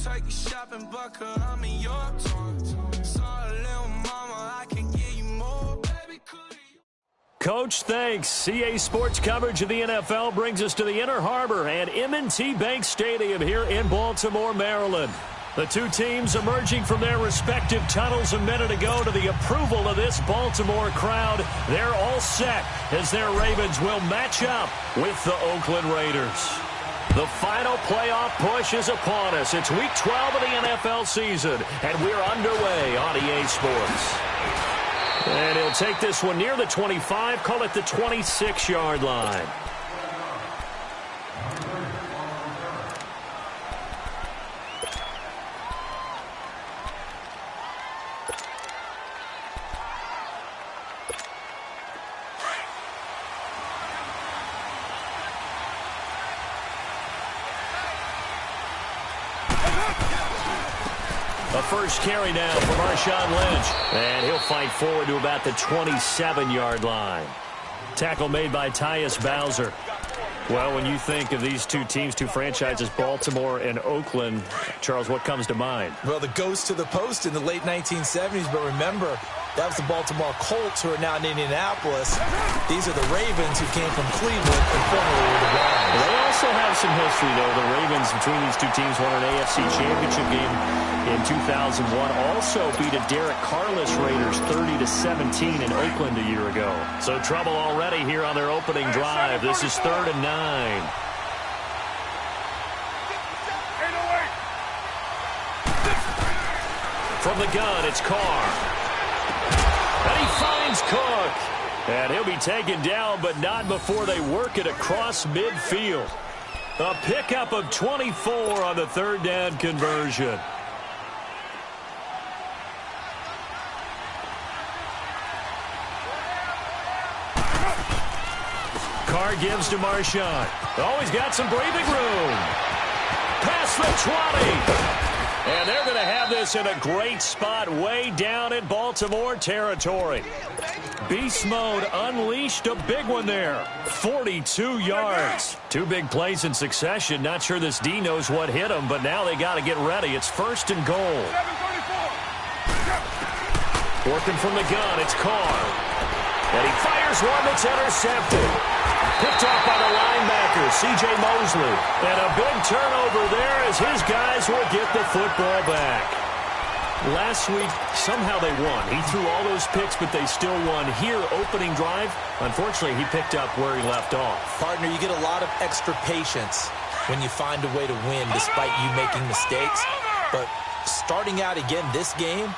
take you shopping, but I'm in your town. Saw a little mama, I can give you more, baby, could you? Coach, thanks. CA Sports coverage of the NFL brings us to the Inner Harbor and M&T Bank Stadium here in Baltimore, Maryland. The two teams emerging from their respective tunnels a minute ago to the approval of this Baltimore crowd. They're all set as their Ravens will match up with the Oakland Raiders. The final playoff push is upon us. It's Week 12 of the NFL season, and we're underway on EA Sports. And he'll take this one near the 25, call it the 26-yard line. A first carry now for Marshawn Lynch. And he'll fight forward to about the 27-yard line. Tackle made by Tyus Bowser. Well, when you think of these two teams, two franchises, Baltimore and Oakland, Charles, what comes to mind? Well, the ghost to the post in the late 1970s, but remember, that was the Baltimore Colts who are now in Indianapolis. These are the Ravens who came from Cleveland and formerly were the Browns. They also have some history, though. The Ravens, between these two teams, won an AFC championship game in 2001. Also beat a Derek Carless Raiders 30-17 in Oakland a year ago. So trouble already here on their opening drive. This is 3rd and 9. From the gun, it's Carr. And he finds Cook. And he'll be taken down, but not before they work it across midfield. A pickup of 24 on the 3rd down conversion. Carr gives to Marshawn. Oh, he's got some breathing room. Past the 20. And they're going to have this in a great spot way down in Baltimore territory. Beast mode unleashed, a big one there. 42 yards. Two big plays in succession. Not sure this D knows what hit him, but now they got to get ready. It's 1st and goal. Working from the gun, it's Carr. And he fires one that's intercepted. Picked off by the linebacker, C.J. Mosley. And a big turnover there as his guys will get the football back. Last week, somehow they won. He threw all those picks, but they still won. Here, opening drive, unfortunately, he picked up where he left off. Partner, you get a lot of extra patience when you find a way to win despite you making mistakes. But starting out again this game,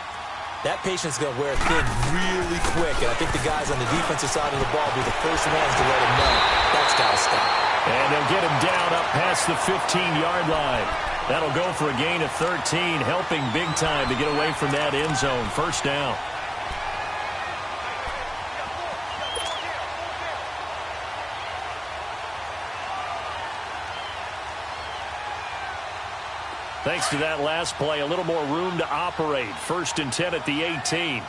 that patience is going to wear thin really quick. And I think the guys on the defensive side of the ball will be the first ones to let him know that's got to stop. And they'll get him down up past the 15-yard line. That'll go for a gain of 13, helping big time to get away from that end zone. 1st down. Thanks to that last play, a little more room to operate. 1st and 10 at the 18.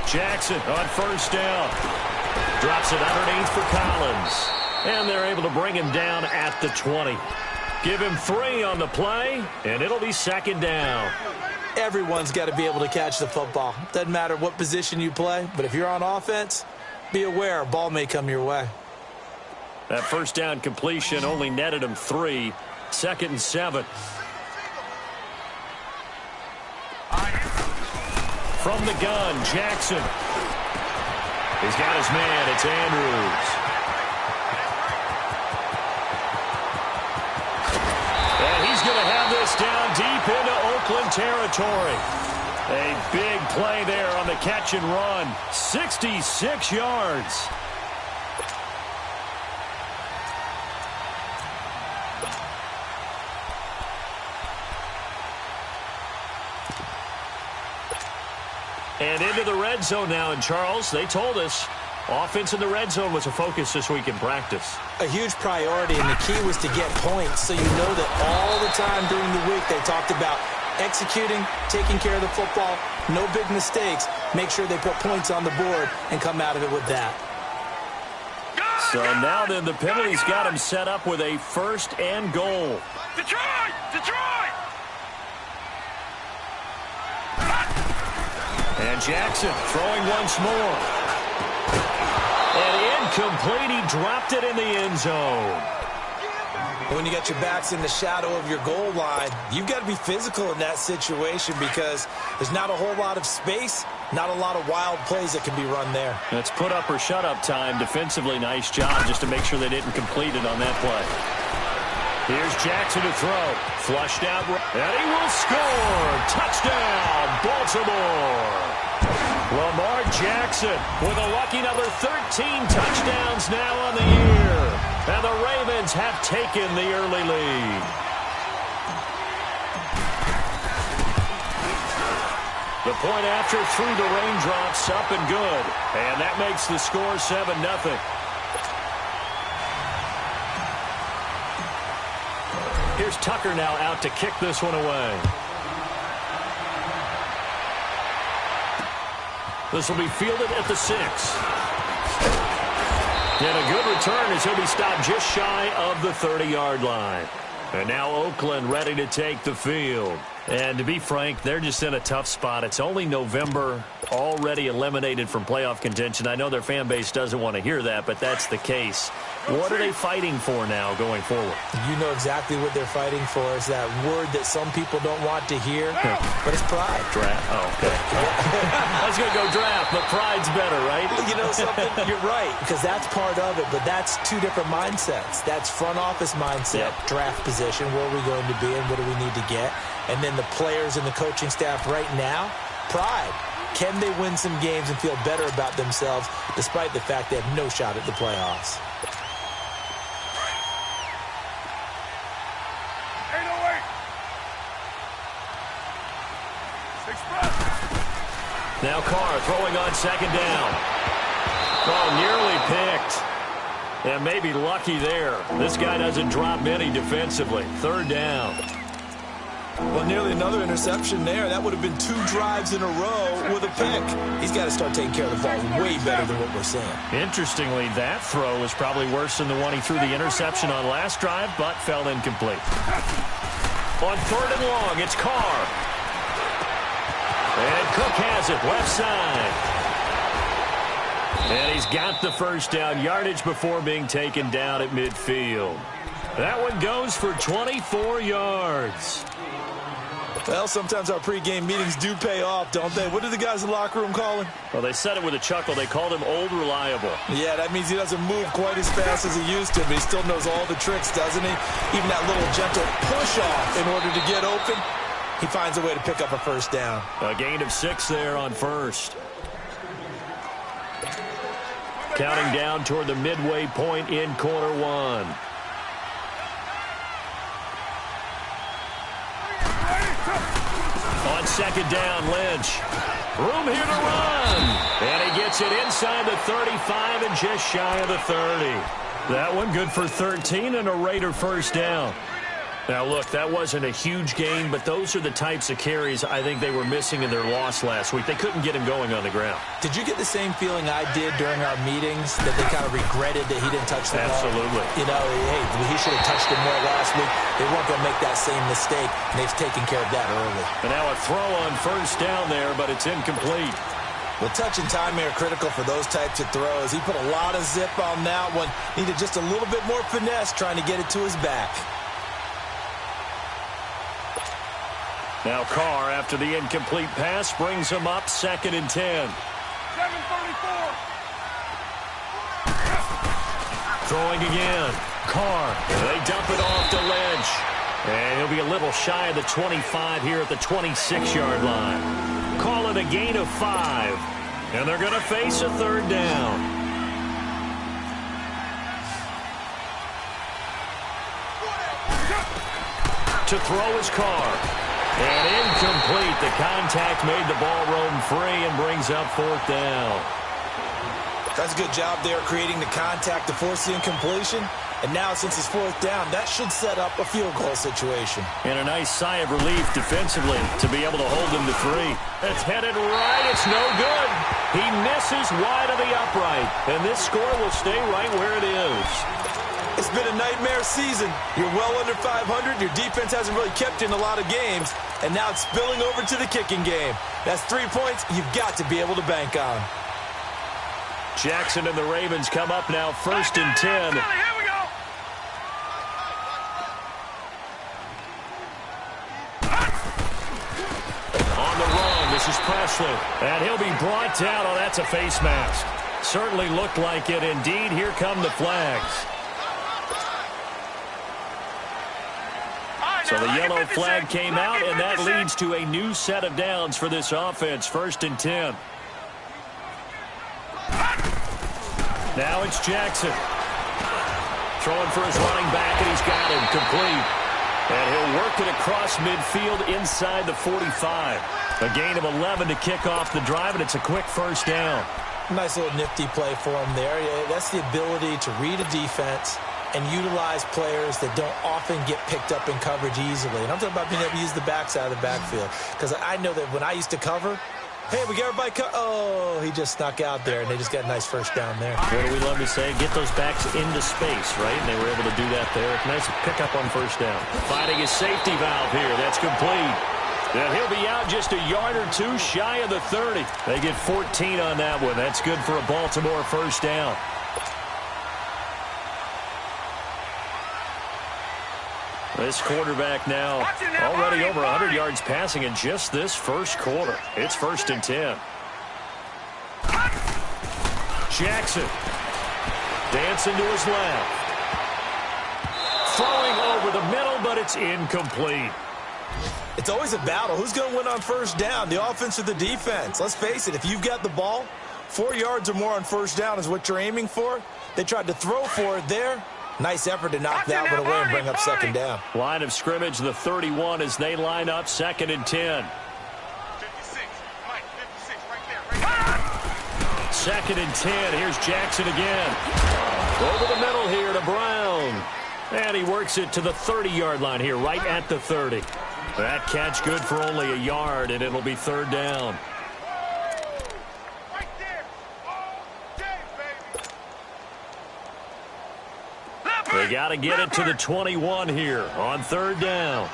Jackson on 1st down. Drops it underneath for Collins. And they're able to bring him down at the 20. Give him 3 on the play, and it'll be 2nd down. Everyone's got to be able to catch the football. Doesn't matter what position you play, but if you're on offense, be aware a ball may come your way. That 1st down completion only netted him 3. 2nd and 7. From the gun, Jackson. He's got his man. It's Andrews. And he's going to have this down deep into Oakland territory. A big play there on the catch and run. 66 yards. And into the red zone now. And Charles, they told us offense in the red zone was a focus this week in practice. A huge priority, and the key was to get points. So you know that all the time during the week they talked about executing, taking care of the football, no big mistakes. Make sure they put points on the board and come out of it with that. So now then, the penalty's got him set up with a 1st and goal. Detroit! Detroit! And Jackson throwing once more. And incomplete. He dropped it in the end zone. When you got your backs in the shadow of your goal line, you've got to be physical in that situation because there's not a whole lot of space, not a lot of wild plays that can be run there. That's put up or shut up time. Defensively, nice job just to make sure they didn't complete it on that play. Here's Jackson to throw. Flushed out, and he will score. Touchdown, Baltimore. Lamar Jackson with a lucky number 13 touchdowns now on the year. And the Ravens have taken the early lead. The point after through the raindrops, up and good. And that makes the score 7-0. Here's Tucker now out to kick this one away. This will be fielded at the 6. And a good return as he'll be stopped just shy of the 30-yard line. And now Oakland ready to take the field. And to be frank, they're just in a tough spot. It's only November, already eliminated from playoff contention. I know their fan base doesn't want to hear that, but that's the case. What are they fighting for now going forward? You know exactly what they're fighting for. Is that word that some people don't want to hear, but it's pride. Draft. Oh, okay. I was going to go draft, but pride's better, right? You know something? You're right, because that's part of it, but that's two different mindsets. That's front office mindset, draft position, where are we going to be and what do we need to get? And then the players and the coaching staff right now, pride. Can they win some games and feel better about themselves despite the fact they have no shot at the playoffs? Now Carr throwing on 2nd down. Oh, nearly picked. And maybe lucky there. This guy doesn't drop many defensively. 3rd down. Well, nearly another interception there. That would have been 2 drives in a row with a pick. He's got to start taking care of the ball way better than what we're seeing. Interestingly, that throw was probably worse than the one he threw the interception on last drive, but fell incomplete. On 3rd and long, it's Carr. And Cook has it, left side. And he's got the 1st down, yardage before being taken down at midfield. That one goes for 24 yards. Well, sometimes our pregame meetings do pay off, don't they? What do the guys in the locker room call him? Well, they said it with a chuckle. They called him Old Reliable. Yeah, that means he doesn't move quite as fast as he used to, but he still knows all the tricks, doesn't he? Even that little gentle push-off in order to get open. He finds a way to pick up a 1st down. A gain of 6 there on 1st. Counting down toward the midway point in quarter 1. On 2nd down, Lynch. Room here to run. And he gets it inside the 35 and just shy of the 30. That one good for 13 and a Raider 1st down. Now, look, that wasn't a huge gain, but those are the types of carries I think they were missing in their loss last week. They couldn't get him going on the ground. Did you get the same feeling I did during our meetings, that they kind of regretted that he didn't touch the ball? Absolutely. You know, hey, he should have touched it more last week. They weren't going to make that same mistake, and they've taken care of that early. And now a throw on 1st down there, but it's incomplete. Well, touch and timing are critical for those types of throws. He put a lot of zip on that one. Needed just a little bit more finesse trying to get it to his back. Now Carr, after the incomplete pass, brings him up 2nd and 10. 7:34. Throwing again. Carr. They dump it off to Lynch. And he'll be a little shy of the 25 here at the 26-yard line. Call it a gain of 5. And they're going to face a 3rd down. To throw is Carr. And incomplete. The contact made the ball roam free and brings up 4th down. That's a good job there creating the contact to force the incompletion. And now, since it's 4th down, that should set up a field goal situation. And a nice sigh of relief defensively to be able to hold them to 3. It's headed right. It's no good. He misses wide of the upright, and this score will stay right where it is. It's been a nightmare season. You're well under 500. Your defense hasn't really kept you in a lot of games, and now it's spilling over to the kicking game. That's 3 points you've got to be able to bank on. Jackson and the Ravens come up now, 1st and 10. Here we go. On the run, this is Presley. And he'll be brought down. Oh, that's a face mask. Certainly looked like it. Indeed, here come the flags. So the yellow flag came out, and that leads to a new set of downs for this offense. 1st and 10. Now it's Jackson. Throwing for his running back, and he's got him complete. And he'll work it across midfield inside the 45. A gain of 11 to kick off the drive, and it's a quick 1st down. Nice little nifty play for him there. That's the ability to read a defense and utilize players that don't often get picked up in coverage easily. And I'm talking about being able to use the backside of the backfield. Because I know that when I used to cover, hey, we got everybody oh, he just snuck out there, and they just got a nice 1st down there. What do we love to say? Get those backs into space, right? And they were able to do that there. Nice pickup on 1st down. Finding his safety valve here. That's complete. And he'll be out just a yard or two shy of the 30. They get 14 on that one. That's good for a Baltimore 1st down. This quarterback now already over 100 yards passing in just this 1st quarter. It's 1st and 10. Jackson dancing to his left. Throwing over the middle, but it's incomplete. It's always a battle. Who's going to win on 1st down, the offense or the defense? Let's face it, if you've got the ball, 4 yards or more on 1st down is what you're aiming for. They tried to throw for it there. Nice effort to knock that one away and bring up 2nd down. Line of scrimmage, the 31 as they line up, 2nd and 10. 56, Mike, 56, right there. 2nd and 10. Here's Jackson again. Over the middle here to Brown. And he works it to the 30-yard line here, right at the 30. That catch good for only a yard, and it'll be 3rd down. Right there. Okay, baby. They got to get it to the 21 here on 3rd down.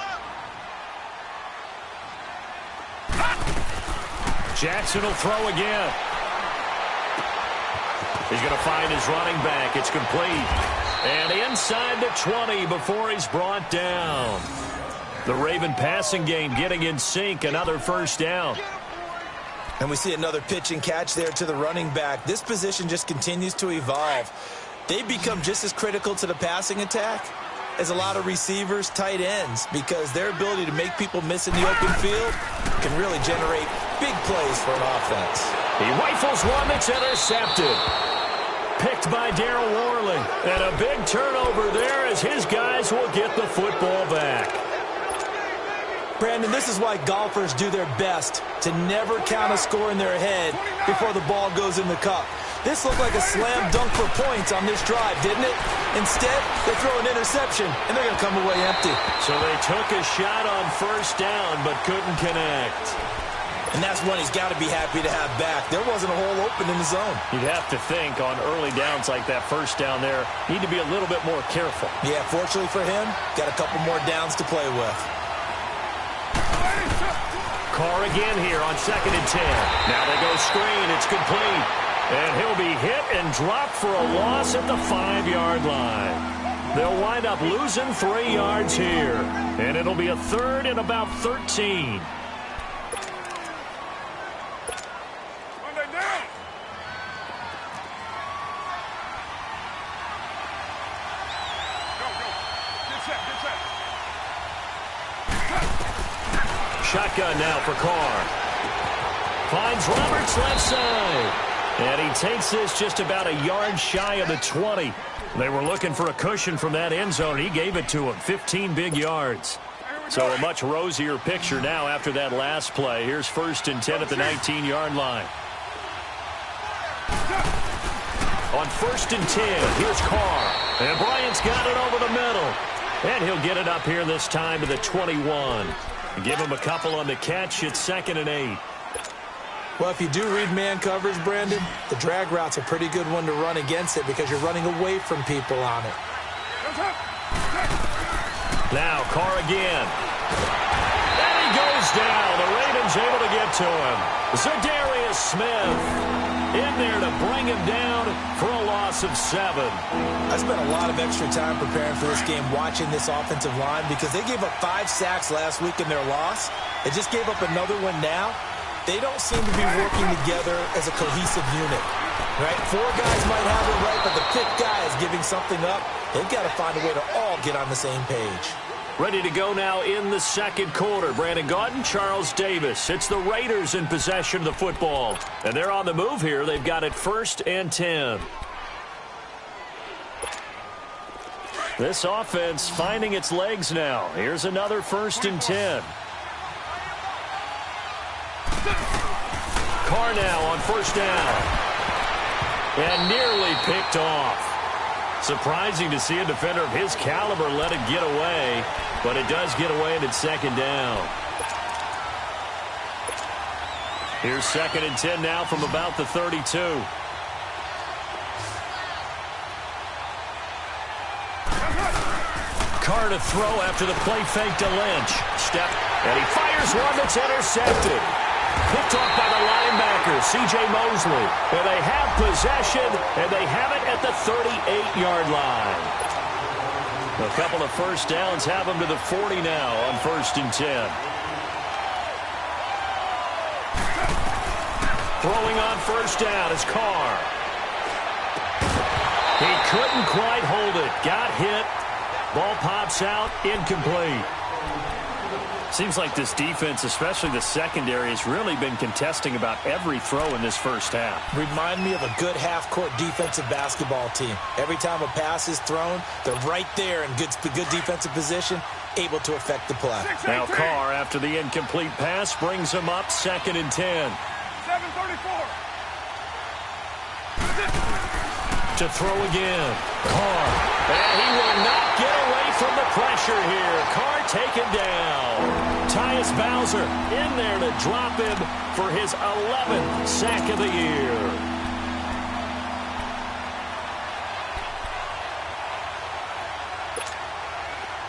Jackson will throw again. He's going to find his running back. It's complete. And inside the 20 before he's brought down. The Raven passing game getting in sync. Another 1st down. And we see another pitch and catch there to the running back. This position just continues to evolve. They become just as critical to the passing attack as a lot of receivers, tight ends, because their ability to make people miss in the open field can really generate big plays for an offense. He rifles one that's intercepted. Picked by Darryl Worley. And a big turnover there as his guys will get the football back. Brandon, this is why golfers do their best to never count a score in their head before the ball goes in the cup. This looked like a slam dunk for points on this drive, didn't it? Instead, they throw an interception, and they're going to come away empty. So they took a shot on 1st down, but couldn't connect. And that's one he's got to be happy to have back. There wasn't a hole open in the zone. You'd have to think on early downs like that 1st down there, need to be a little bit more careful. Yeah, fortunately for him, got a couple more downs to play with. Carr again here on 2nd and 10. Now they go screen. It's complete. And he'll be hit and dropped for a loss at the 5-yard line. They'll wind up losing 3 yards here. And it'll be a 3rd and about 13. Shotgun now for Carr. Finds Roberts left side. And he takes this just about a yard shy of the 20. They were looking for a cushion from that end zone. He gave it to him. 15 big yards. So a much rosier picture now after that last play. Here's 1st and 10 at the 19-yard line. On 1st and 10, here's Carr. And Bryant's got it over the middle. And he'll get it up here this time to the 21. Give him a couple on the catch. It's 2nd and 8. Well, if you do read man coverage, Brandon, the drag route's a pretty good one to run against it because you're running away from people on it. Now Carr again. And he goes down. The Ravens able to get to him. Zadarius Smith in there to bring him down for a loss of 7. I spent a lot of extra time preparing for this game watching this offensive line because they gave up 5 sacks last week in their loss. They just gave up another one now. They don't seem to be working together as a cohesive unit, right? 4 guys might have it right, but the 5th guy is giving something up. They've got to find a way to all get on the same page. Ready to go now in the second quarter. Brandon Gaudin, Charles Davis. It's the Raiders in possession of the football. And they're on the move here. They've got it 1st and 10. This offense finding its legs now. Here's another 1st and 10. Carr now on 1st down. And nearly picked off. Surprising to see a defender of his caliber let it get away, but it does get away and it's 2nd down. Here's 2nd and 10 now from about the 32. Carr to throw after the play fake to Lynch. Step, and he fires one that's intercepted. Picked off by the linebacker, C.J. Mosley. And they have possession, and they have it at the 38-yard line. A couple of 1st downs have them to the 40 now on 1st and 10. Throwing on 1st down is Carr. He couldn't quite hold it. Got hit. Ball pops out, incomplete. Seems like this defense, especially the secondary, has really been contesting about every throw in this first half. Remind me of a good half-court defensive basketball team. Every time a pass is thrown, they're right there in good defensive position, able to affect the play. Now Carr, after the incomplete pass, brings him up 2nd and 10. 7:34. To throw again. Carr. And he will not get away from the pressure here. Carr taken down. Tyus Bowser in there to drop him for his 11th sack of the year.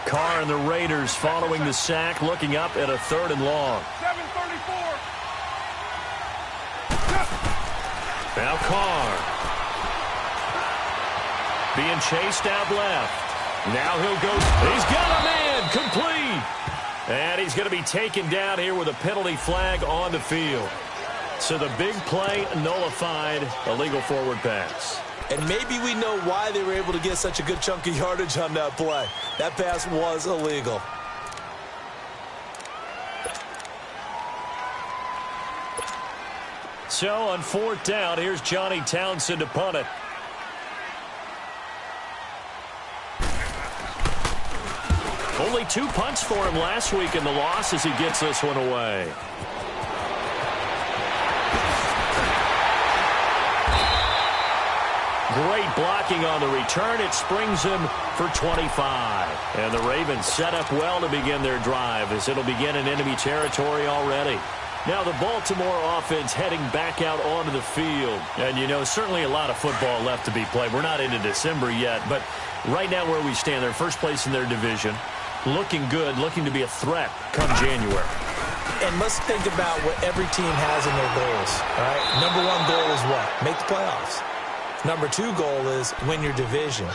Carr and the Raiders following the sack, looking up at a 3rd and long. 7:34. Now Carr. Being chased out left. Now he'll go. He's got a man. Complete. And he's going to be taken down here with a penalty flag on the field. So the big play nullified, illegal forward pass. And maybe we know why they were able to get such a good chunk of yardage on that play. That pass was illegal. So on 4th down, here's Johnny Townsend to punt it. Only 2 punts for him last week in the loss as he gets this one away. Great blocking on the return. It springs him for 25. And the Ravens set up well to begin their drive as it'll begin in enemy territory already. Now the Baltimore offense heading back out onto the field. And, you know, certainly a lot of football left to be played. We're not into December yet, but right now where we stand, they're first place in their division. Looking good, looking to be a threat come January. And let's think about what every team has in their goals. All right? Number 1 goal is what? Make the playoffs. Number 2 goal is win your division.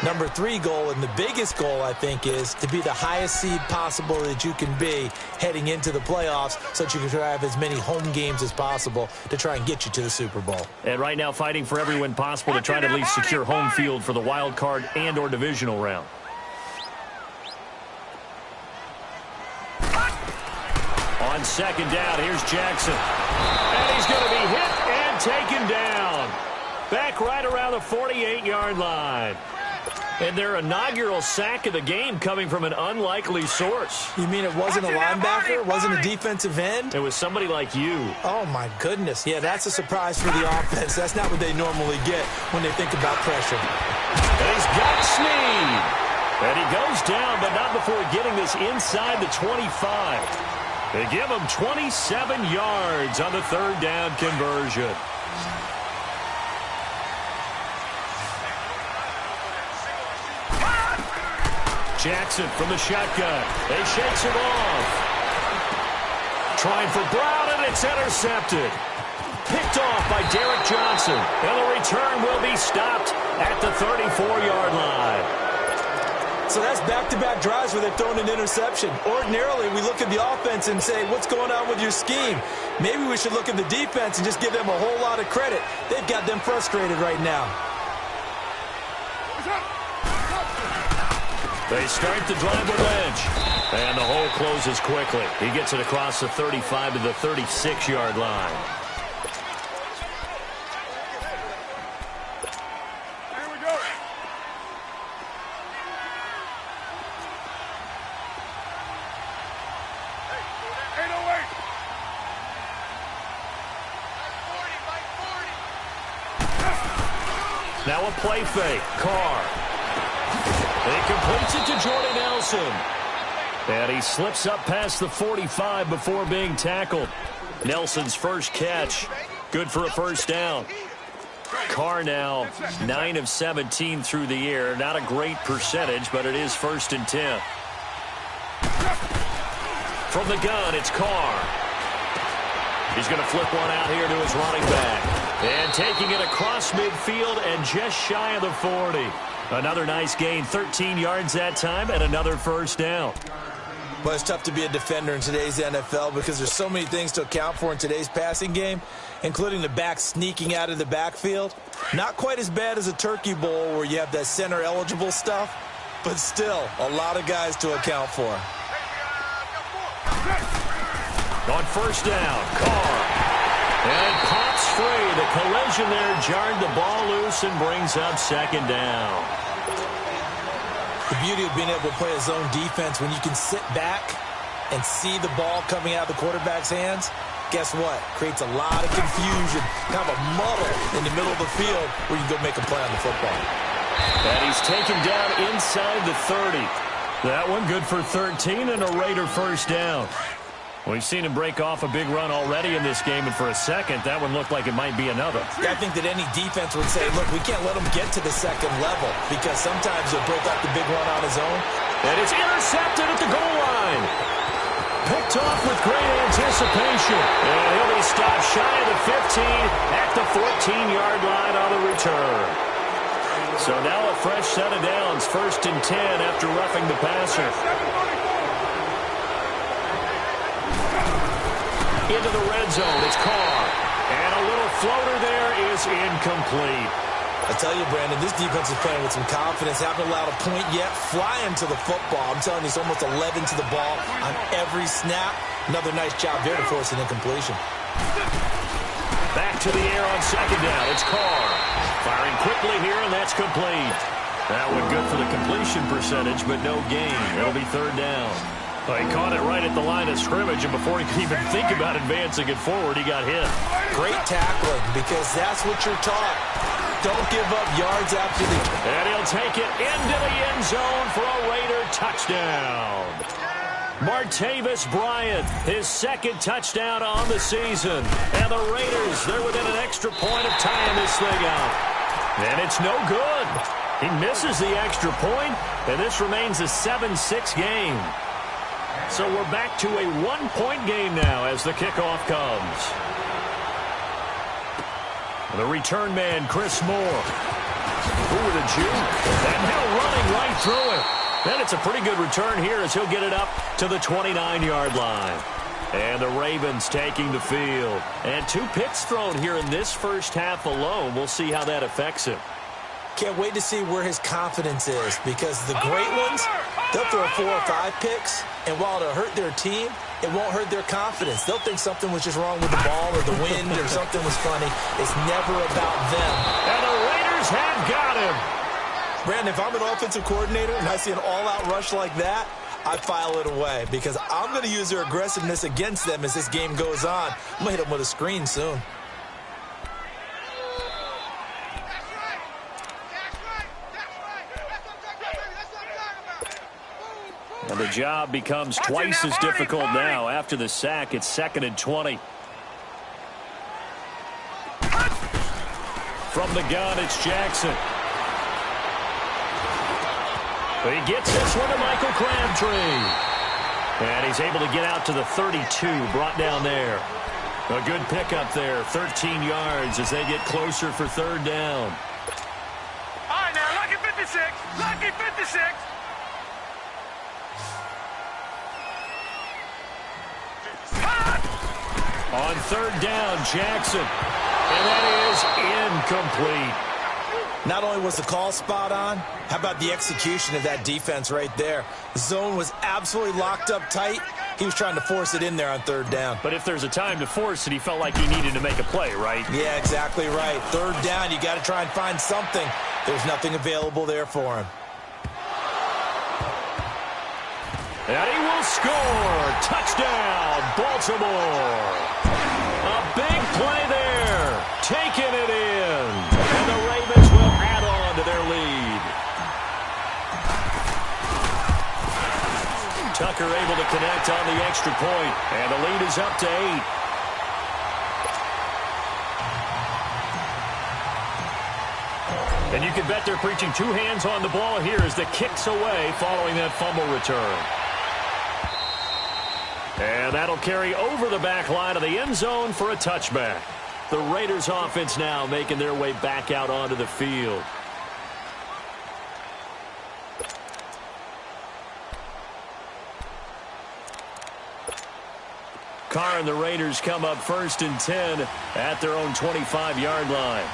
Number 3 goal, and the biggest goal, I think, is to be the highest seed possible that you can be heading into the playoffs so that you can have as many home games as possible to try and get you to the Super Bowl. And right now fighting for every win possible to try to at least secure home field for the wild card and or divisional round. On 2nd down, here's Jackson. And he's going to be hit and taken down. Back right around the 48-yard line. And their inaugural sack of the game coming from an unlikely source. You mean it wasn't a linebacker? It wasn't a defensive end? It was somebody like you. Oh, my goodness. Yeah, that's a surprise for the offense. That's not what they normally get when they think about pressure. And he's got Snead. And he goes down, but not before getting this inside the 25. They give him 27 yards on the third down conversion. Jackson from the shotgun. They shakes him off. Trying for Brown, and it's intercepted. Picked off by Derek Johnson. And the return will be stopped at the 34-yard line. So that's back-to-back drives where they've thrown an interception. Ordinarily, we look at the offense and say, what's going on with your scheme? Maybe we should look at the defense and just give them a whole lot of credit. They've got them frustrated right now. They start the drive with edge. And the hole closes quickly. He gets it across the 35 to the 36-yard line. Here we go. Hey, 808. Now a play fake. Carr. He completes it to Jordan Nelson. And he slips up past the 45 before being tackled. Nelson's first catch. Good for a first down. Carr now 9 of 17 through the air. Not a great percentage, but it is 1st and 10. From the gun, it's Carr. He's going to flip one out here to his running back. And taking it across midfield and just shy of the 40. Another nice gain, 13 yards that time, and another first down. But it's tough to be a defender in today's NFL because there's so many things to account for in today's passing game, including the back sneaking out of the backfield. Not quite as bad as a turkey bowl where you have that center-eligible stuff, but still a lot of guys to account for. On first down, Carr. And pops free. The collision there jarred the ball loose and brings up second down. The beauty of being able to play a zone defense when you can sit back and see the ball coming out of the quarterback's hands, guess what? Creates a lot of confusion, kind of a muddle in the middle of the field where you can go make a play on the football. And he's taken down inside the 30. That one good for 13 and a Raider first down. We've seen him break off a big run already in this game, and for a second, that one looked like it might be another. I think that any defense would say, look, we can't let him get to the second level because sometimes he'll break off the big run on his own. And it's intercepted at the goal line. Picked off with great anticipation. And he'll be stopped shy of the 15 at the 14-yard line on the return. So now a fresh set of downs, 1st and 10 after roughing the passer. Into the red zone, it's Carr. And a little floater there is incomplete. I tell you, Brandon, this defense is playing with some confidence. Haven't allowed a point yet. Flying to the football. I'm telling you, it's almost 11 to the ball on every snap. Another nice job there to force an incompletion. Back to the air on second down. It's Carr. Firing quickly here, and that's complete. That one good for the completion percentage, but no gain. It'll be third down. He caught it right at the line of scrimmage, and before he could even think about advancing it forward, he got hit. Great tackling, because that's what you're taught. Don't give up yards after the... And he'll take it into the end zone for a Raider touchdown. Martavis Bryant, his second touchdown on the season. And the Raiders, they're within an extra point of tying this thing out. And it's no good. He misses the extra point, and this remains a 7-6 game. So we're back to a one-point game now as the kickoff comes. The return man, Chris Moore. Ooh, the juke. And now running right through it. Then it's a pretty good return here as he'll get it up to the 29-yard line. And the Ravens taking the field. And 2 picks thrown here in this first half alone. We'll see how that affects him. Can't wait to see where his confidence is, because the great ones, they'll throw 4 or 5 picks, and while it'll hurt their team, it won't hurt their confidence. They'll think something was just wrong with the ball or the wind or something was funny. It's never about them. And the Raiders have got him. Brandon, if I'm an offensive coordinator and I see an all-out rush like that, I file it away because I'm going to use their aggressiveness against them as this game goes on. I'm going to hit them with a screen soon. And the job becomes twice as difficult now. After the sack, it's 2nd and 20. From the gun, it's Jackson. He gets this one to Michael Crabtree. And he's able to get out to the 32, brought down there. A good pickup there, 13 yards as they get closer for 3rd down. All right, now, lucky 56. Lucky 56. On 3rd down, Jackson. And that is incomplete. Not only was the call spot on, how about the execution of that defense right there? The zone was absolutely locked up tight. He was trying to force it in there on 3rd down. But if there's a time to force it, he felt like he needed to make a play, right? Yeah, exactly right. 3rd down, you got to try and find something. There's nothing available there for him. And he will score. Touchdown, Baltimore. A big play there. Taking it in. And the Ravens will add on to their lead. Tucker able to connect on the extra point. And the lead is up to 8. And you can bet they're preaching 2 hands on the ball here as the kick's away following that fumble return. And that'll carry over the back line of the end zone for a touchback. The Raiders offense now making their way back out onto the field. Carr and the Raiders come up 1st and 10 at their own 25-yard line.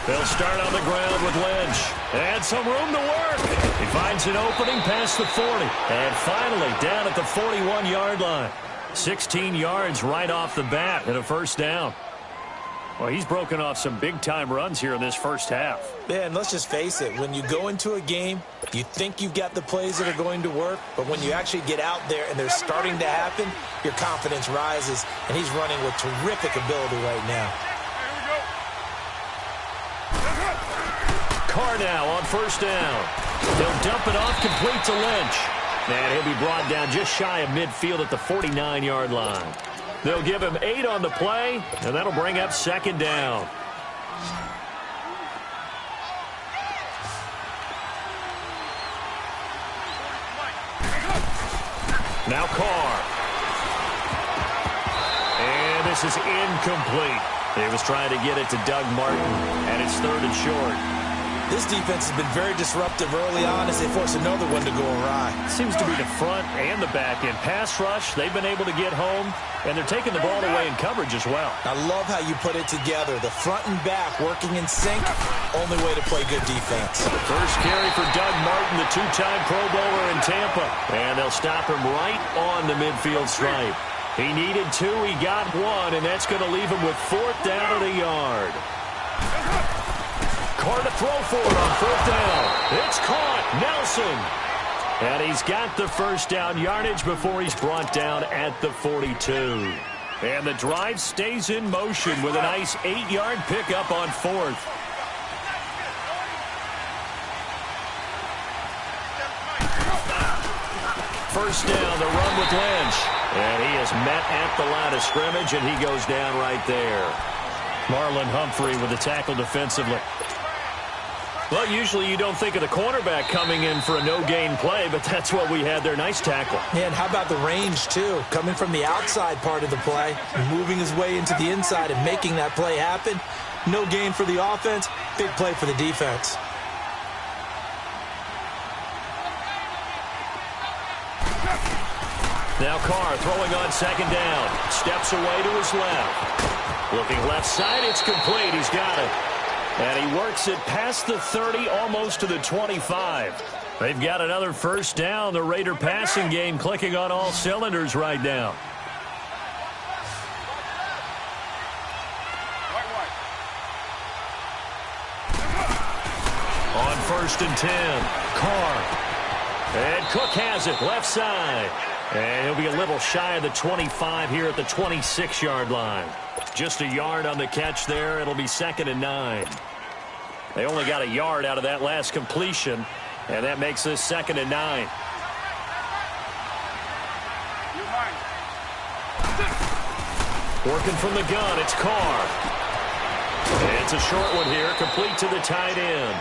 They'll start on the ground with Lynch. And some room to work. He finds an opening past the 40. And finally down at the 41-yard line. 16 yards right off the bat and a 1st down. Well, he's broken off some big-time runs here in this first half. Yeah, and let's just face it. When you go into a game, you think you've got the plays that are going to work. But when you actually get out there and they're starting to happen, your confidence rises. And he's running with terrific ability right now. Carr now on 1st down. He'll dump it off complete to Lynch. And he'll be brought down just shy of midfield at the 49-yard line. They'll give him 8 on the play, and that'll bring up 2nd down. Now Carr. And this is incomplete. He was trying to get it to Doug Martin, and it's 3rd and short. This defense has been very disruptive early on as they force another one to go awry. Seems to be the front and the back end. Pass rush, they've been able to get home, and they're taking the ball away in coverage as well. I love how you put it together. The front and back working in sync, only way to play good defense. First carry for Doug Martin, the 2-time Pro Bowler in Tampa. And they'll stop him right on the midfield stripe. He needed 2, he got 1, and that's going to leave him with 4th down at a yard. Carr to throw for it on 4th down. It's caught. Nelson. And he's got the 1st down yardage before he's brought down at the 42. And the drive stays in motion with a nice 8-yard pickup on 4th. First down, the run with Lynch. And he is met at the line of scrimmage, and he goes down right there. Marlon Humphrey with the tackle defensively. Well, usually you don't think of the cornerback coming in for a no-gain play, but that's what we had there. Nice tackle. And how about the range, too? Coming from the outside part of the play, moving his way into the inside and making that play happen. No gain for the offense, big play for the defense. Now Carr throwing on 2nd down. Steps away to his left. Looking left side, it's complete. He's got it. And he works it past the 30, almost to the 25. They've got another 1st down. The Raider passing game clicking on all cylinders right now. On 1st and 10, Carr. And Cook has it, left side. And he'll be a little shy of the 25 here at the 26-yard line. Just a yard on the catch there. It'll be 2nd and 9. They only got a yard out of that last completion, and that makes this 2nd and 9. Working from the gun, it's Carr. It's a short one here, complete to the tight end.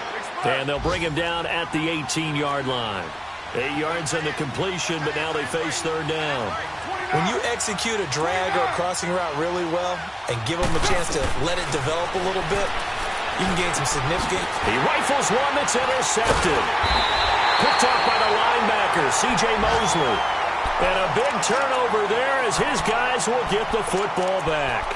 And they'll bring him down at the 18-yard line. 8 yards on the completion, but now they face 3rd down. When you execute a drag or a crossing route really well and give them a chance to let it develop a little bit, you can gain some significant. He rifles one that's intercepted. Picked off by the linebacker, C.J. Mosley. And a big turnover there as his guys will get the football back.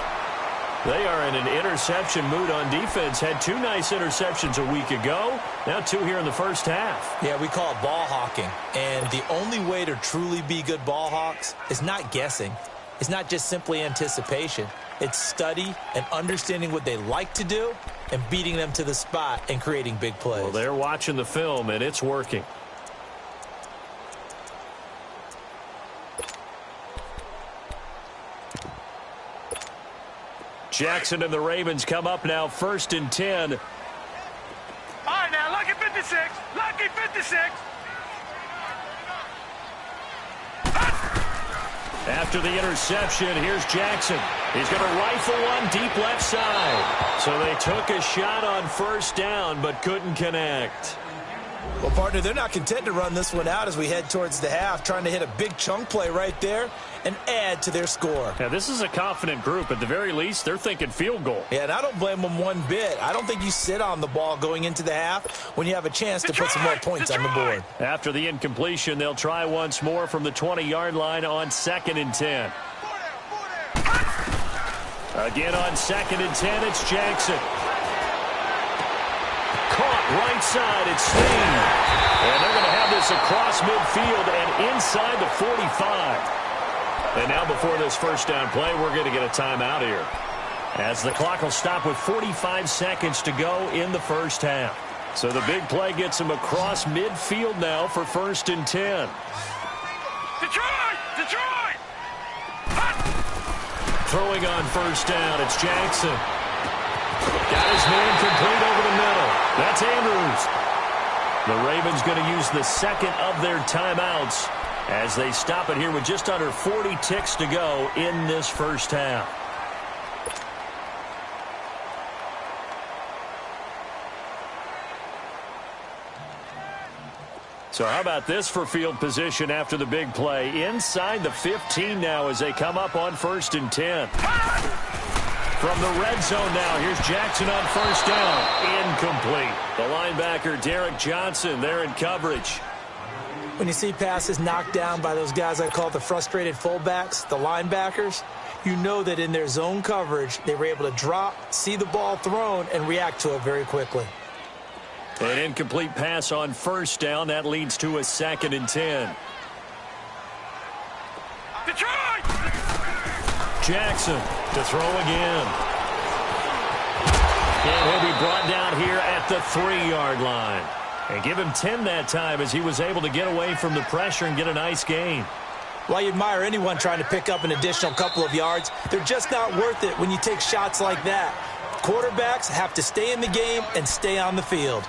They are in an interception mood on defense. Had 2 nice interceptions a week ago. Now 2 here in the first half. Yeah, we call it ball hawking. And the only way to truly be good ball hawks is not guessing. It's not just simply anticipation. It's study and understanding what they like to do and beating them to the spot and creating big plays. Well, they're watching the film, and it's working. Jackson and the Ravens come up now, 1st and 10. All right, now, lucky 56. Lucky 56. After the interception, here's Jackson. He's going to rifle one deep left side. So they took a shot on 1st down, but couldn't connect. Well, partner, they're not content to run this one out as we head towards the half, trying to hit a big chunk play right there and add to their score. Yeah, this is a confident group. At the very least, they're thinking field goal. Yeah, and I don't blame them one bit. I don't think you sit on the ball going into the half when you have a chance to put some more points on the board. After the incompletion, they'll try once more from the 20-yard line on 2nd and 10. Again on 2nd and 10, it's Jackson. Caught right side, it's Steen. And they're going to have this across midfield and inside the 45. And now before this 1st down play, we're going to get a timeout here, as the clock will stop with 45 seconds to go in the first half. So the big play gets him across midfield now for 1st and 10. Detroit! Detroit! Throwing on 1st down, it's Jackson. Got his man complete over the middle. That's Andrews. The Ravens going to use the 2nd of their timeouts as they stop it here with just under 40 ticks to go in this first half. So how about this for field position after the big play? Inside the 15 now as they come up on 1st and 10. From the red zone now, here's Jackson on 1st down. Incomplete. The linebacker, Derek Johnson, there in coverage. When you see passes knocked down by those guys I call the frustrated fullbacks, the linebackers, you know that in their zone coverage, they were able to drop, see the ball thrown, and react to it very quickly. An incomplete pass on 1st down. That leads to a 2nd and 10. Detroit! Jackson to throw again. And he'll be brought down here at the 3-yard line. And give him 10 that time as he was able to get away from the pressure and get a nice gain. Well, you admire anyone trying to pick up an additional couple of yards. They're just not worth it when you take shots like that. Quarterbacks have to stay in the game and stay on the field.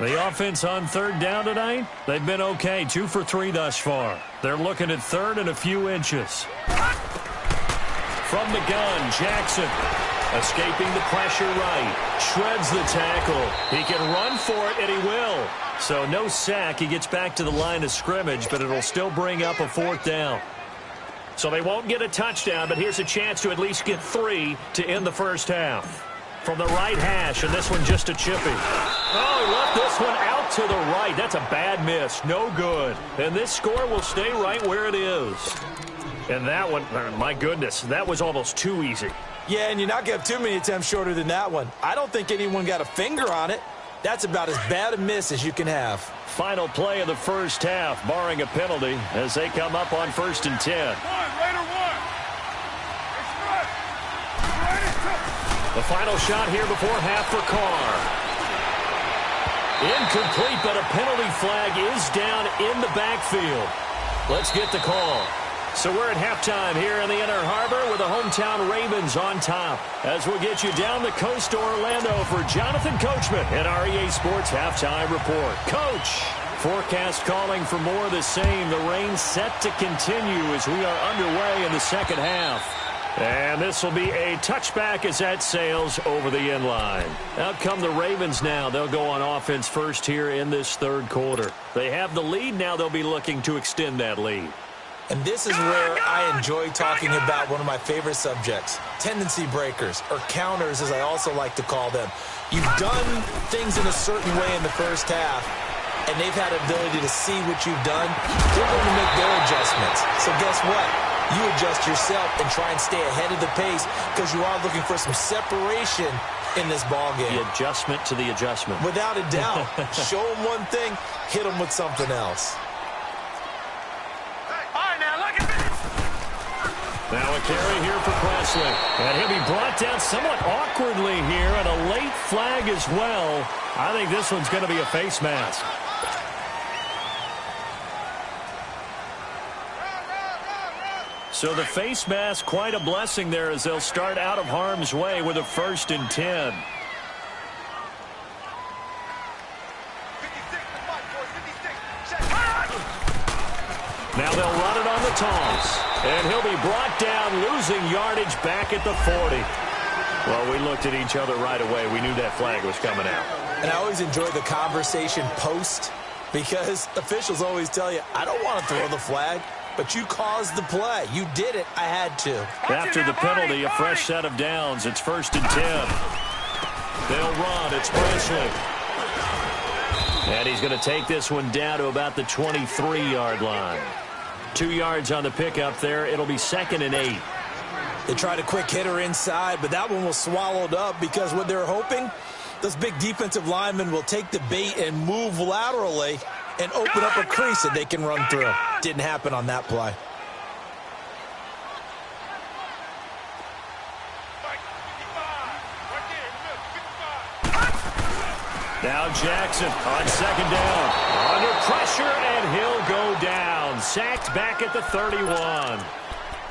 The offense on 3rd down tonight, they've been okay. 2 for 3 thus far. They're looking at 3rd and a few inches. From the gun, Jackson. Escaping the pressure right. Shreds the tackle. He can run for it, and he will. So no sack. He gets back to the line of scrimmage, but it'll still bring up a 4th down. So they won't get a touchdown, but here's a chance to at least get 3 to end the first half. From the right hash, and this one just a chippy. Oh, he left this one out to the right. That's a bad miss. No good. And this score will stay right where it is. And that one, my goodness, that was almost too easy. Yeah, and you're not going to have too many attempts shorter than that one. I don't think anyone got a finger on it. That's about as bad a miss as you can have. Final play of the first half, barring a penalty, as they come up on 1st and 10. The final shot here before half for Carr. Incomplete, but a penalty flag is down in the backfield. Let's get the call. So we're at halftime here in the Inner Harbor with the hometown Ravens on top. As we'll get you down the coast to Orlando for Jonathan Coachman at our EA Sports Halftime Report. Coach, forecast calling for more of the same. The rain set to continue as we are underway in the second half. And this will be a touchback as that sails over the end line. Out come the Ravens now. They'll go on offense first here in this third quarter. They have the lead. Now they'll be looking to extend that lead. And this is where I enjoy talking about one of my favorite subjects, tendency breakers, or counters as I also like to call them. You've done things in a certain way in the first half, and they've had ability to see what you've done. They're going to make their adjustments. So guess what? You adjust yourself and try and stay ahead of the pace because you are looking for some separation in this ballgame. The adjustment to the adjustment. Without a doubt. Show them one thing, hit them with something else. Now a carry here for Presley. And he'll be brought down somewhat awkwardly here, and a late flag as well. I think this one's going to be a face mask. So the face mask, quite a blessing there as they'll start out of harm's way with a 1st and 10. Now they'll run it on the toss. And he'll be brought down, losing yardage back at the 40. Well, we looked at each other right away. We knew that flag was coming out. And I always enjoy the conversation post because officials always tell you, I don't want to throw the flag, but you caused the play. You did it. I had to. After the penalty, a fresh set of downs. It's 1st and 10. They'll run. It's Presley. And he's going to take this one down to about the 23-yard line. 2 yards on the pickup there. It'll be 2nd and 8. They tried a quick hitter inside, but that one was swallowed up because what they're hoping, those big defensive linemen will take the bait and move laterally and open up a crease that they can run through. Didn't happen on that play. Now Jackson on 2nd down. Under pressure, and he'll go down. Sacked back at the 31.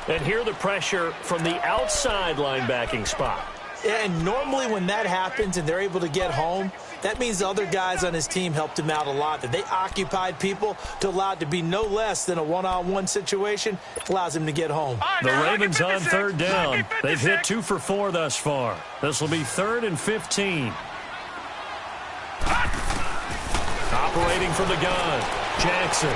And here the pressure from the outside linebacking spot. And normally when that happens and they're able to get home, that means the other guys on his team helped him out a lot. That they occupied people to allow it to be no less than a one-on-one situation allows him to get home. The Ravens on 3rd down. They've hit 2 for 4 thus far. This will be 3rd and 15. Operating from the gun, Jackson.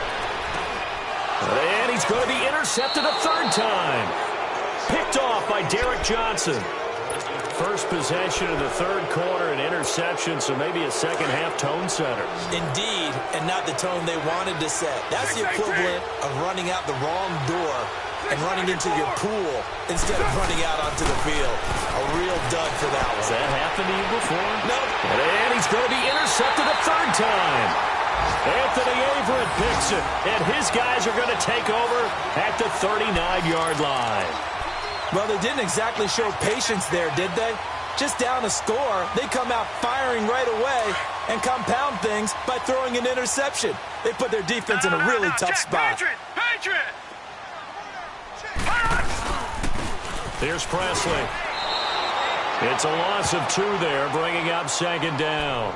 And he's going to be intercepted a 3rd time. Picked off by Derek Johnson. First possession of the 3rd quarter, an interception, so maybe a second-half tone setter. Indeed, and not the tone they wanted to set. That's the equivalent of running out the wrong door and running into your pool instead of running out onto the field. A real dud for that one. Has that happened to you before? No. And he's going to be intercepted a 3rd time. Anthony Averett picks it, and his guys are going to take over at the 39-yard line. Well, they didn't exactly show patience there, did they? Just down a score, they come out firing right away and compound things by throwing an interception. They put their defense in a really tough spot. Here's Presley. It's a loss of 2 there, bringing up 2nd down.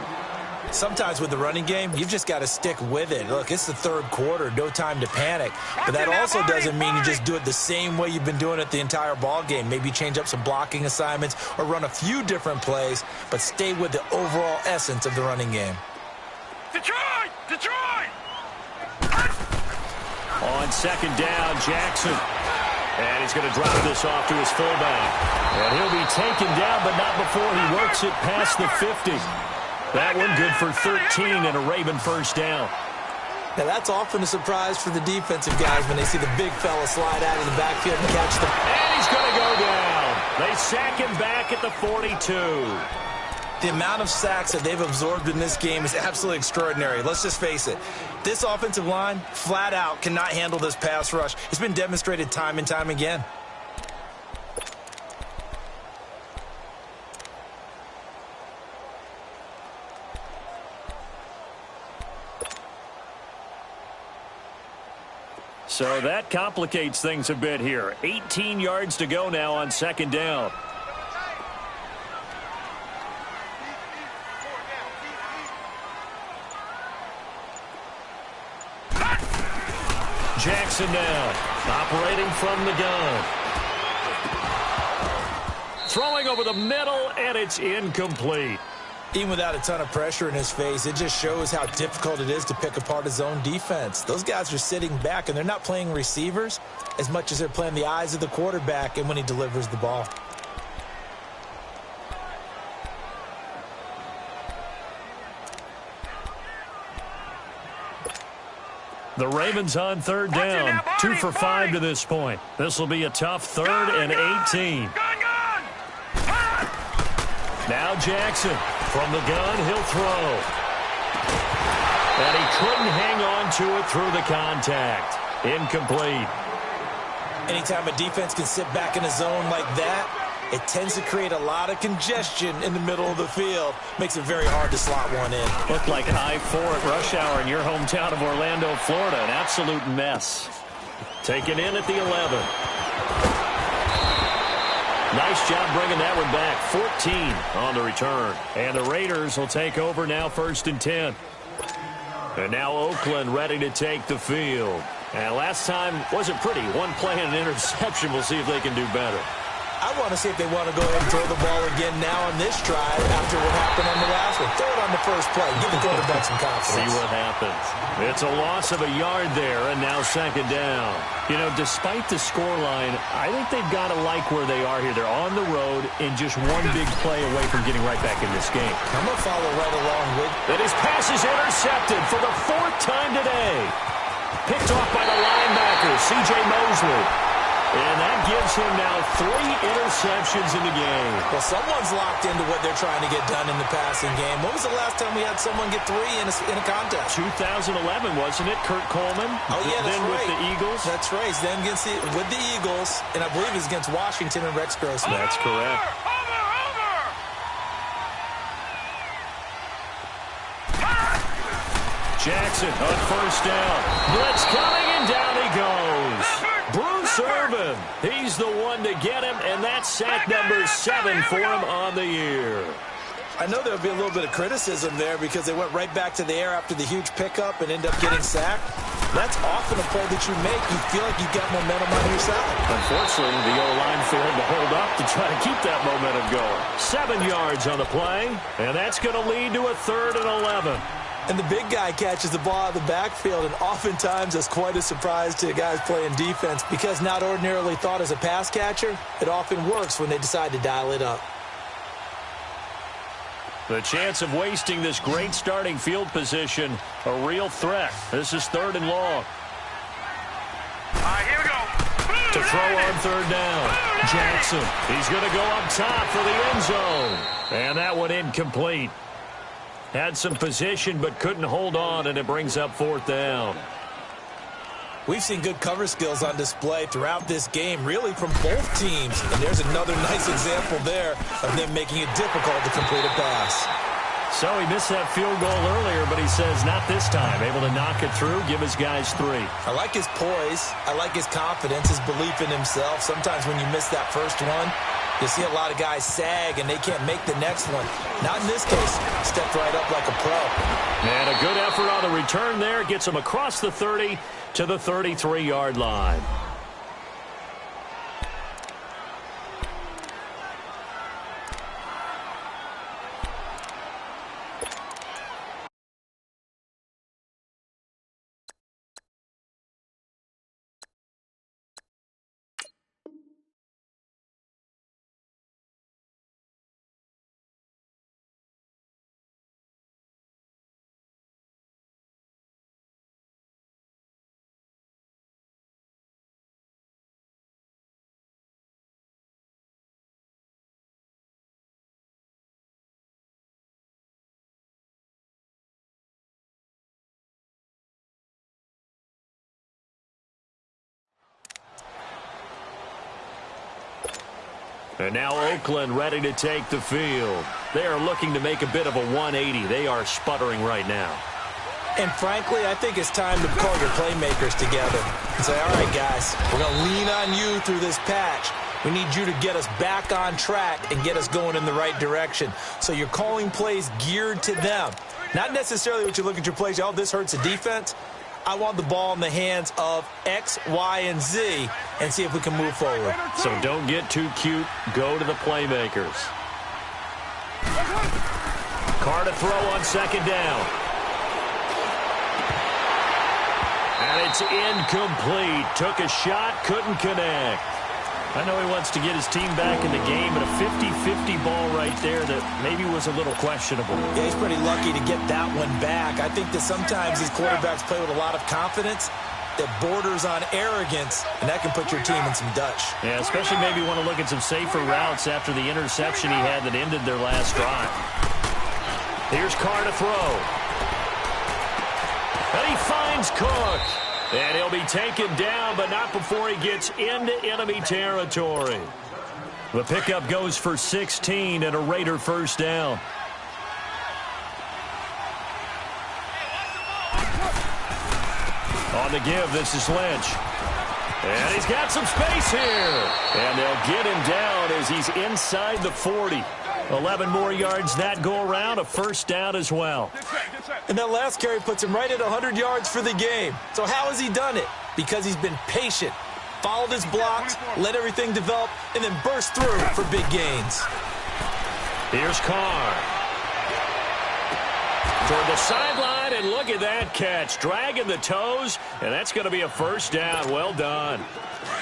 Sometimes with the running game, you've just got to stick with it. Look, it's the 3rd quarter, no time to panic. But that also doesn't mean you just do it the same way you've been doing it the entire ball game. Maybe change up some blocking assignments or run a few different plays, but stay with the overall essence of the running game. Detroit! Detroit! On 2nd down, Jackson. And he's going to drop this off to his fullback. And he'll be taken down, but not before he works it past the 50. That one good for 13 and a Raven 1st down. Now, that's often a surprise for the defensive guys when they see the big fella slide out of the backfield and catch them. And he's going to go down. They sack him back at the 42. The amount of sacks that they've absorbed in this game is absolutely extraordinary. Let's just face it. This offensive line, flat out, cannot handle this pass rush. It's been demonstrated time and time again. So that complicates things a bit here. 18 yards to go now on second down. Jackson now, operating from the gun. Throwing over the middle, and it's incomplete. Even without a ton of pressure in his face, it just shows how difficult it is to pick apart his own defense. Those guys are sitting back, and they're not playing receivers as much as they're playing the eyes of the quarterback and when he delivers the ball. The Ravens on third down, 2 for 5 to this point. This will be a tough third and 18. Now Jackson from the gun, he'll throw. And he couldn't hang on to it through the contact. Incomplete. Anytime a defense can sit back in a zone like that, it tends to create a lot of congestion in the middle of the field. Makes it very hard to slot one in. Looked like I-4 at rush hour in your hometown of Orlando, Florida. An absolute mess. Taken in at the 11. Nice job bringing that one back. 14 on the return. And the Raiders will take over now, 1st and 10. And now Oakland ready to take the field. And last time wasn't pretty. One play and an interception. We'll see if they can do better. I want to see if they want to go ahead and throw the ball again now on this drive after what happened on the last one. Throw it on the first play. Give the quarterback some confidence. See what happens. It's a loss of a yard there, and now second down. You know, despite the scoreline, I think they've got to like where they are here. They're on the road and just one big play away from getting right back in this game. I'm going to follow right along with. And his pass is intercepted for the 4th time today. Picked off by the linebacker, C.J. Mosley. And that gives him now 3 interceptions in the game. Well, someone's locked into what they're trying to get done in the passing game. When was the last time we had someone get 3 in a contest? 2011, wasn't it? Kurt Coleman. Oh, yeah, that's then right. with the Eagles. That's right. Then with the Eagles, and I believe it was against Washington and Rex Grossman. That's correct. Jackson on first down. Blitz coming, and down he goes. Bruce Irvin, he's the one to get him, and that's sack number 7 for him on the year. I know there'll be a little bit of criticism there because they went right back to the air after the huge pickup and end up getting sacked. That's often a play that you make. You feel like you've got momentum on your side. Unfortunately, the O-line failed to hold up to try to keep that momentum going. 7 yards on the play, and that's going to lead to a 3rd and 11. And the big guy catches the ball out of the backfield, and oftentimes that's quite a surprise to the guys playing defense because not ordinarily thought as a pass catcher, it often works when they decide to dial it up. The chance of wasting this great starting field position, a real threat. This is 3rd and long. All right, here we go. To throw on 3rd down. Jackson, he's going to go up top for the end zone. And that one incomplete. Had some position but couldn't hold on, and it brings up 4th down. We've seen good cover skills on display throughout this game, really from both teams. And there's another nice example there of them making it difficult to complete a pass. So he missed that field goal earlier, but he says not this time. Able to knock it through, give his guys 3. I like his poise. I like his confidence, his belief in himself. Sometimes when you miss that first one, you see a lot of guys sag and they can't make the next one. Not in this case. Stepped right up like a pro. And a good effort on the return there. Gets him across the 30 to the 33-yard line. And now Oakland ready to take the field. They are looking to make a bit of a 180. They are sputtering right now. And frankly, I think it's time to call your playmakers together and say, all right, guys, we're going to lean on you through this patch. We need you to get us back on track and get us going in the right direction. So you're calling plays geared to them. Not necessarily what you look at your plays, oh, this hurts the defense. I want the ball in the hands of X, Y, and Z and see if we can move forward. So don't get too cute. Go to the playmakers. Carr to throw on second down. And it's incomplete. Took a shot, couldn't connect. I know he wants to get his team back in the game, but a 50-50 ball right there that maybe was a little questionable. Yeah, he's pretty lucky to get that one back. I think that sometimes these quarterbacks play with a lot of confidence that borders on arrogance, and that can put your team in some Dutch. Yeah, especially maybe want to look at some safer routes after the interception he had that ended their last drive. Here's Carr to throw. And he finds Cook. And he'll be taken down, but not before he gets into enemy territory. The pickup goes for 16 and a Raider first down. On the give, this is Lynch. And he's got some space here. And they'll get him down as he's inside the 40. 11 more yards that go around, a first down as well. And that last carry puts him right at 100 yards for the game. So how has he done it? Because he's been patient, followed his blocks, let everything develop, and then burst through for big gains. Here's Carr. Toward the sideline, and look at that catch. Dragging the toes, and that's going to be a first down. Well done.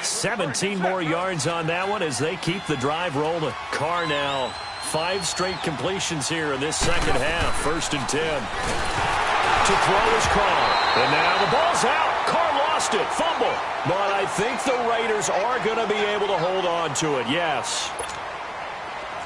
17 more yards on that one as they keep the drive rolling. Carr now 5 straight completions here in this second half. First and 10. To throw is Carr. And now the ball's out. Carr lost it. Fumble. But I think the Raiders are going to be able to hold on to it. Yes.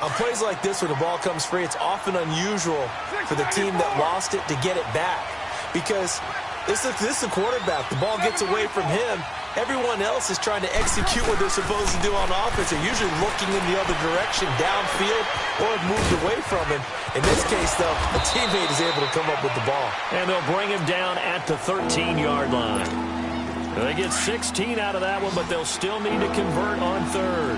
On plays like this where the ball comes free, it's often unusual for the team that lost it to get it back. Because this is the quarterback. The ball gets away from him. Everyone else is trying to execute what they're supposed to do on offense. They're usually looking in the other direction, downfield, or have moved away from him. In this case, though, a teammate is able to come up with the ball. And they'll bring him down at the 13-yard line. They get 16 out of that one, but they'll still need to convert on third.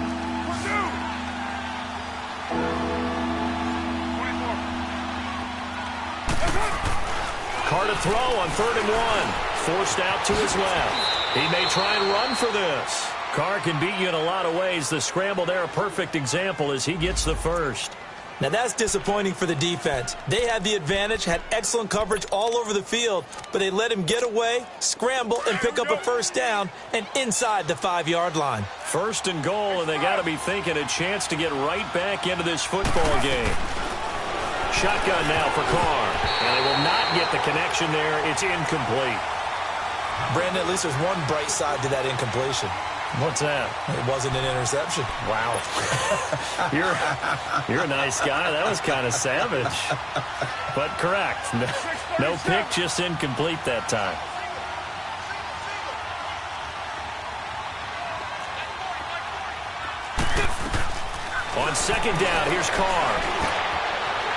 Carr to throw on 3rd and 1. Forced out to his left. He may try and run for this. Carr can beat you in a lot of ways. The scramble there, a perfect example as he gets the first. Now that's disappointing for the defense. They had the advantage, had excellent coverage all over the field, but they let him get away, scramble, and pick up a first down, and inside the 5-yard line. First and goal, and they got to be thinking a chance to get right back into this football game. Shotgun now for Carr, and they will not get the connection there. It's incomplete. Brandon, at least there's one bright side to that incompletion. What's that? It wasn't an interception. Wow. You're a nice guy. That was kind of savage. But correct. No pick, just incomplete that time. On second down, here's Carr.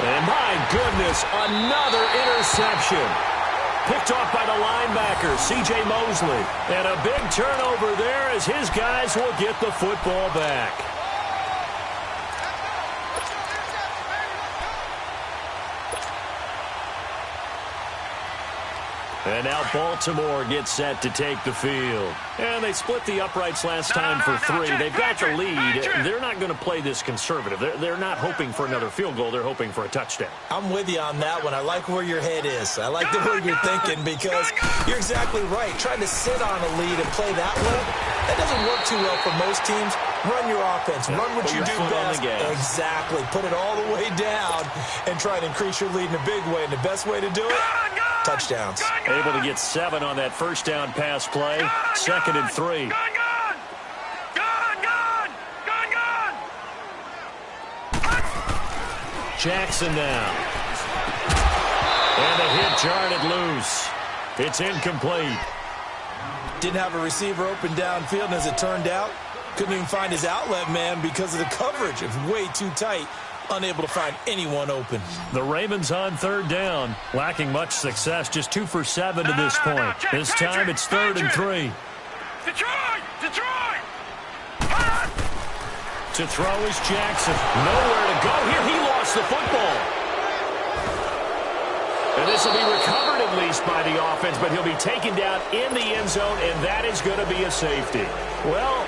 And my goodness, another interception. Picked off by the linebacker, C.J. Mosley. And a big turnover there as his guys will get the football back. And now Baltimore gets set to take the field. And they split the uprights last time for 3. They've got the lead. They're not going to play this conservative. They're not hoping for another field goal. They're hoping for a touchdown. I'm with you on that one. I like where your head is. I like the way you're thinking because you're exactly right. Trying to sit on a lead and play that way, that doesn't work too well for most teams. Run your offense. Run what you do best. Exactly. Put it all the way down and try to increase your lead in a big way. And the best way to do it, touchdowns. Able to get 7 on that first down pass play. 2nd and 3. Jackson now. And a hit jarred it loose. It's incomplete. Didn't have a receiver open downfield, and as it turned out, couldn't even find his outlet man because of the coverage. It was way too tight. unable to find anyone open. The Ravens on third down, lacking much success, just 2 for 7 to this point. This time it's 3rd and 3. Detroit! Detroit! To throw is Jackson. Nowhere to go here. He lost the football. And this will be recovered at least by the offense, but he'll be taken down in the end zone, and that is going to be a safety. Well,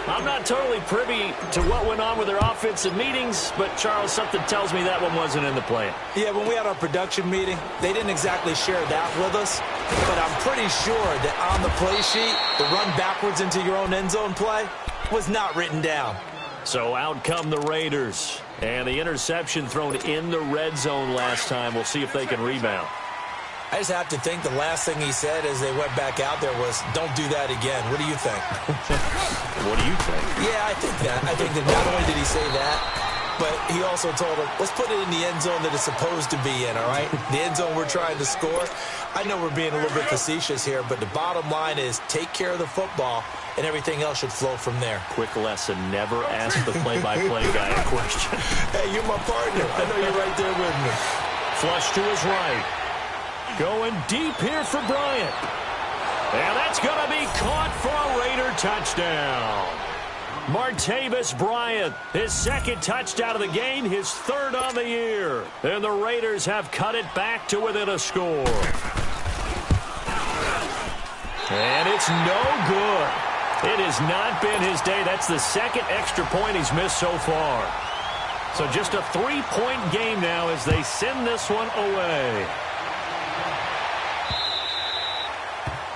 I'm not totally privy to what went on with their offensive meetings, but, Charles, something tells me that one wasn't in the plan. Yeah, when we had our production meeting, they didn't exactly share that with us, but I'm pretty sure that on the play sheet, the run backwards into your own end zone play was not written down. So out come the Raiders, and the interception thrown in the red zone last time. We'll see if they can rebound. I just have to think the last thing he said as they went back out there was, don't do that again. What do you think? What do you think? Yeah, I think that. I think that not only did he say that, but he also told him, let's put it in the end zone that it's supposed to be in, all right? The end zone we're trying to score. I know we're being a little bit facetious here, but the bottom line is take care of the football, and everything else should flow from there. Quick lesson, never ask the play-by-play guy a question. Hey, you're my partner. I know you're right there with me. Flush to his right. Going deep here for Bryant. And that's going to be caught for a Raider touchdown. Martavis Bryant, his 2nd touchdown of the game, his 3rd on the year. And the Raiders have cut it back to within a score. And it's no good. It has not been his day. That's the 2nd extra point he's missed so far. So just a 3-point game now as they send this one away.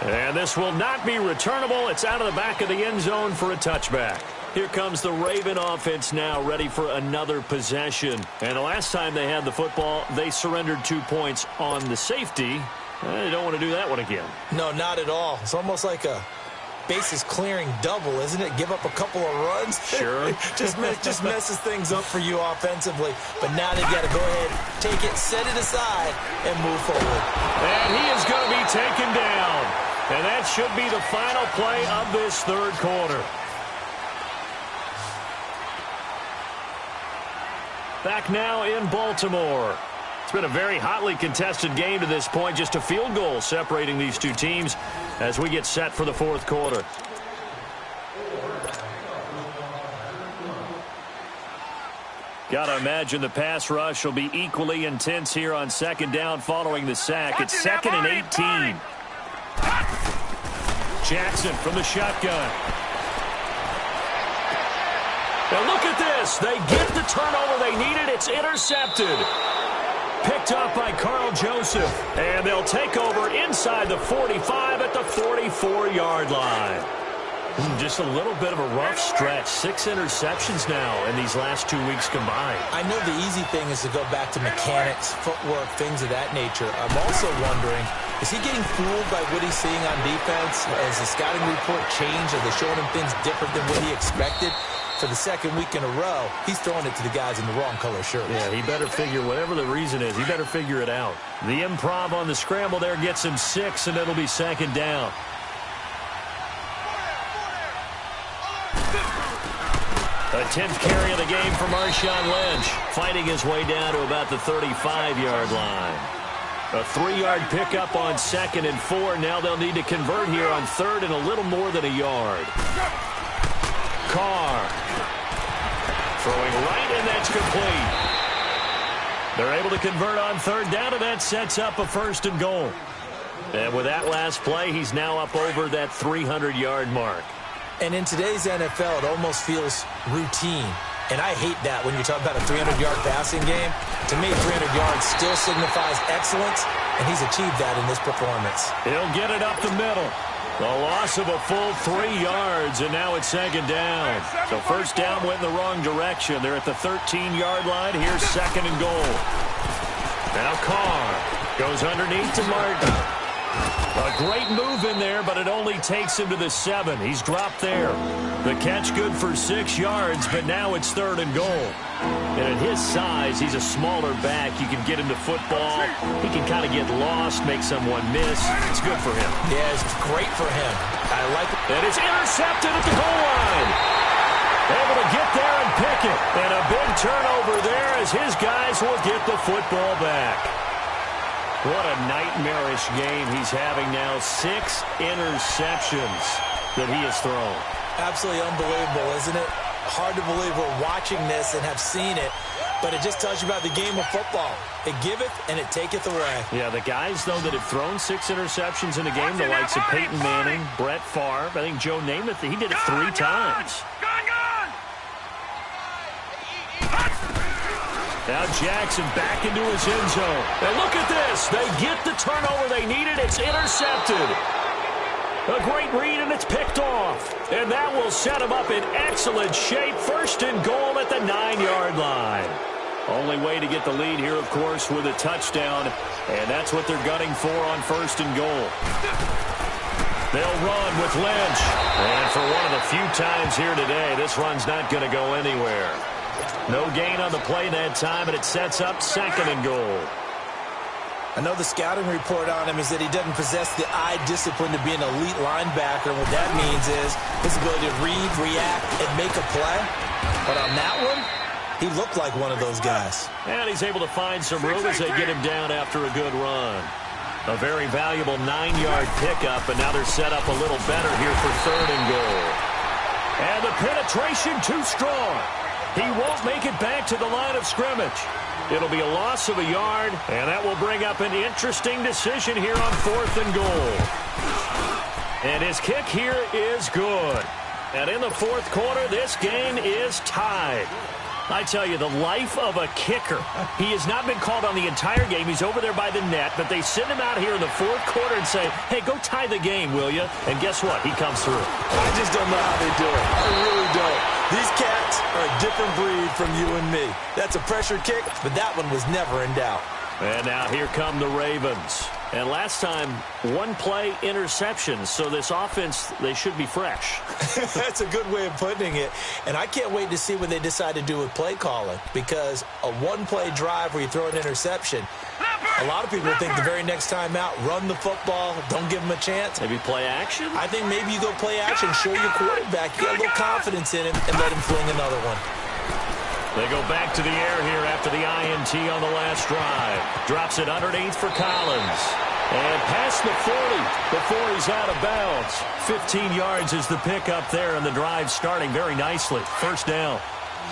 And this will not be returnable. It's out of the back of the end zone for a touchback. Here comes the Raven offense now, ready for another possession. And the last time they had the football, they surrendered 2 points on the safety. They don't want to do that one again. No, not at all. It's almost like a bases clearing double, isn't it? Give up a couple of runs. Sure. just messes things up for you offensively. But now they got to go ahead, take it, set it aside, and move forward. And he is going to be taken down. And that should be the final play of this 3rd quarter. Back now in Baltimore. It's been a very hotly contested game to this point. Just a field goal separating these two teams as we get set for the 4th quarter. Gotta imagine the pass rush will be equally intense here on 2nd down following the sack. It's 2nd and 18. Jackson from the shotgun. Now look at this. They get the turnover they needed. It's intercepted. Picked up by Carl Joseph. And they'll take over inside the 45 at the 44-yard line. Just a little bit of a rough stretch. 6 interceptions now in these last 2 weeks combined. I know the easy thing is to go back to mechanics, footwork, things of that nature. I'm also wondering, is he getting fooled by what he's seeing on defense? Has the scouting report changed? Are they showing him things different than what he expected? For the 2nd week in a row, he's throwing it to the guys in the wrong color shirts. Yeah, he better figure, whatever the reason is, he better figure it out. The improv on the scramble there gets him 6, and it'll be 2nd down. A 10th carry of the game for Marshawn Lynch, fighting his way down to about the 35-yard line. A 3-yard pickup on 2nd and 4. Now they'll need to convert here on 3rd and a little more than a yard. Carr throwing right, and that's complete. They're able to convert on 3rd down, and that sets up a 1st and goal. And with that last play, he's now up over that 300-yard mark. And in today's NFL, it almost feels routine. And I hate that when you talk about a 300-yard passing game. To me, 300 yards still signifies excellence, and he's achieved that in this performance. He'll get it up the middle. The loss of a full 3 yards, and now it's 2nd down. So 1st down went in the wrong direction. They're at the 13-yard line. Here's 2nd and goal. Now Carr goes underneath to Martin. A great move in there, but it only takes him to the 7. He's dropped there. The catch good for 6 yards, but now it's 3rd and goal. And at his size, he's a smaller back. You can get him to football. He can kind of get lost, make someone miss. It's good for him. Yeah, it's great for him. I like it. And it's intercepted at the goal line. Able to get there and pick it. And a big turnover there as his guys will get the football back. What a nightmarish game he's having now. 6 interceptions that he has thrown. Absolutely unbelievable, isn't it? Hard to believe we're watching this and have seen it, but it just tells you about the game of football. It giveth and it taketh away. Yeah, the guys, though, that have thrown 6 interceptions in a game, the likes of Peyton Manning, Brett Favre, I think Joe Namath, he did it 3 times. Now Jackson back into his end zone. And look at this. They get the turnover they needed. It's intercepted. A great read, and it's picked off. And that will set him up in excellent shape. First and goal at the 9-yard line. Only way to get the lead here, of course, with a touchdown. And that's what they're gunning for on first and goal. They'll run with Lynch. And for one of the few times here today, this run's not going to go anywhere. No gain on the play that time, and it sets up second and goal. I know the scouting report on him is that he doesn't possess the eye discipline to be an elite linebacker. And what that means is his ability to read, react, and make a play. But on that one, he looked like one of those guys. And he's able to find some room as they get him down after a good run. A very valuable 9-yard pickup, and now they're set up a little better here for third and goal. And the penetration too strong. He won't make it back to the line of scrimmage. It'll be a loss of a yard, and that will bring up an interesting decision here on fourth and goal. And his kick here is good. And in the fourth quarter, this game is tied. I tell you, the life of a kicker. He has not been called on the entire game. He's over there by the net, but they send him out here in the fourth quarter and say, hey, go tie the game, will you? And guess what? He comes through. I just don't know how they do it. I really don't. These cats are a different breed from you and me. That's a pressure kick, but that one was never in doubt. And now here come the Ravens. And last time, 1-play interceptions. So this offense, they should be fresh. That's a good way of putting it. And I can't wait to see what they decide to do with play calling. Because a 1-play drive where you throw an interception, a lot of people think the very next time out, run the football, don't give them a chance. Maybe play action? I think maybe you go play action, show your quarterback, you got a little confidence in him, and let him fling another one. They go back to the air here after the INT on the last drive. Drops it underneath for Collins. And past the 40 before he's out of bounds. 15 yards is the pickup there, and the drive starting very nicely. First down.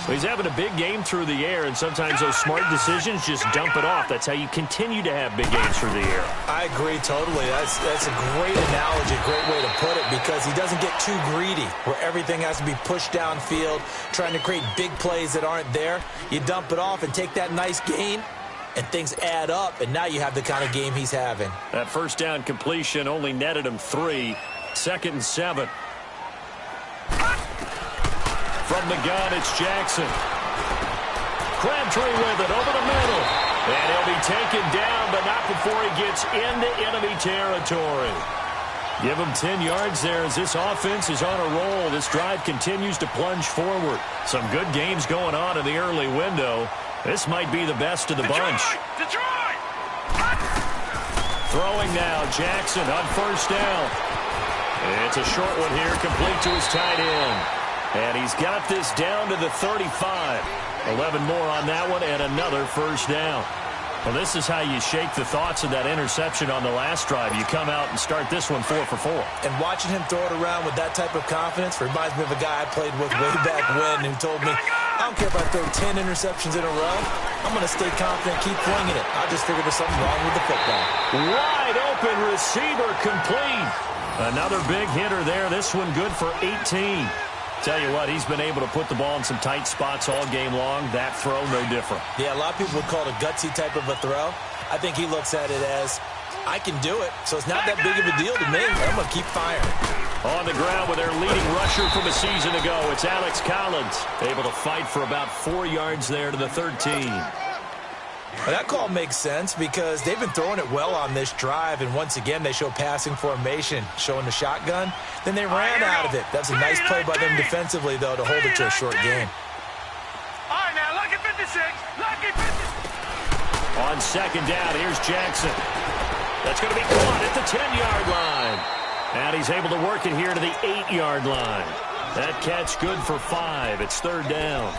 Well, he's having a big game through the air, and sometimes those smart decisions just dump it off. That's how you continue to have big games through the air. I agree totally. That's a great analogy, great way to put it, because he doesn't get too greedy where everything has to be pushed downfield, trying to create big plays that aren't there. You dump it off and take that nice gain, and things add up, and now you have the kind of game he's having. That first down completion only netted him 3. Second and 7. From the gun, it's Jackson. Crabtree with it over the middle. And he'll be taken down, but not before he gets into enemy territory. Give him 10 yards there as this offense is on a roll. This drive continues to plunge forward. Some good games going on in the early window. This might be the best of the bunch. Detroit! Throwing now, Jackson on first down. It's a short one here, complete to his tight end. And he's got this down to the 35. 11 more on that one, and another first down. Well, this is how you shake the thoughts of that interception on the last drive. You come out and start this one 4 for 4. And watching him throw it around with that type of confidence reminds me of a guy I played with way back when who told me, I don't care if I throw 10 interceptions in a row. I'm going to stay confident, keep flinging it. I just figured there's something wrong with the football. Wide open receiver complete. Another big hitter there. This one good for 18. Tell you what, he's been able to put the ball in some tight spots all game long. That throw, no different. Yeah, a lot of people would call it a gutsy type of a throw. I think he looks at it as, I can do it, so it's not that big of a deal to me. I'm going to keep firing. On the ground with their leading rusher from a season ago, it's Alex Collins. Able to fight for about 4 yards there to the 13. Well, that call makes sense because they've been throwing it well on this drive, and once again they show passing formation, showing the shotgun. Then they ran out of it. That's a nice play by them defensively, though, to hold it to a short game. All right, now, lucky 56. Lucky 56. On second down, here's Jackson. That's going to be caught at the 10-yard line. And he's able to work it here to the 8-yard line. That catch good for 5. It's third down.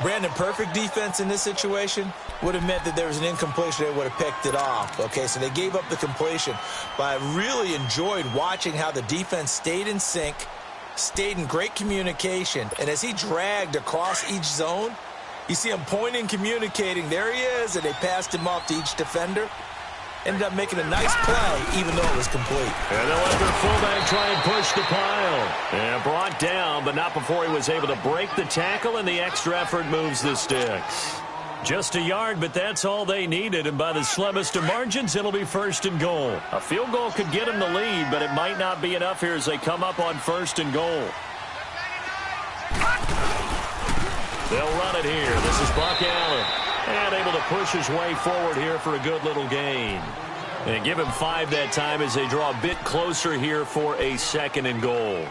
Brandon, perfect defense in this situation would have meant that there was an incompletion. They would have picked it off. Okay, so they gave up the completion. But I really enjoyed watching how the defense stayed in sync, stayed in great communication. And as he dragged across each zone, you see him pointing, communicating. There he is, and they passed him off to each defender. Ended up making a nice play, even though it was complete. And they'll let their fullback try and push the pile. And brought down, but not before he was able to break the tackle, and the extra effort moves the sticks. Just a yard, but that's all they needed, and by the slimmest of margins, it'll be first and goal. A field goal could get them the lead, but it might not be enough here as they come up on first and goal. They'll run it here. This is Buck Allen. And able to push his way forward here for a good little gain. And give him 5 that time as they draw a bit closer here for a second and goal.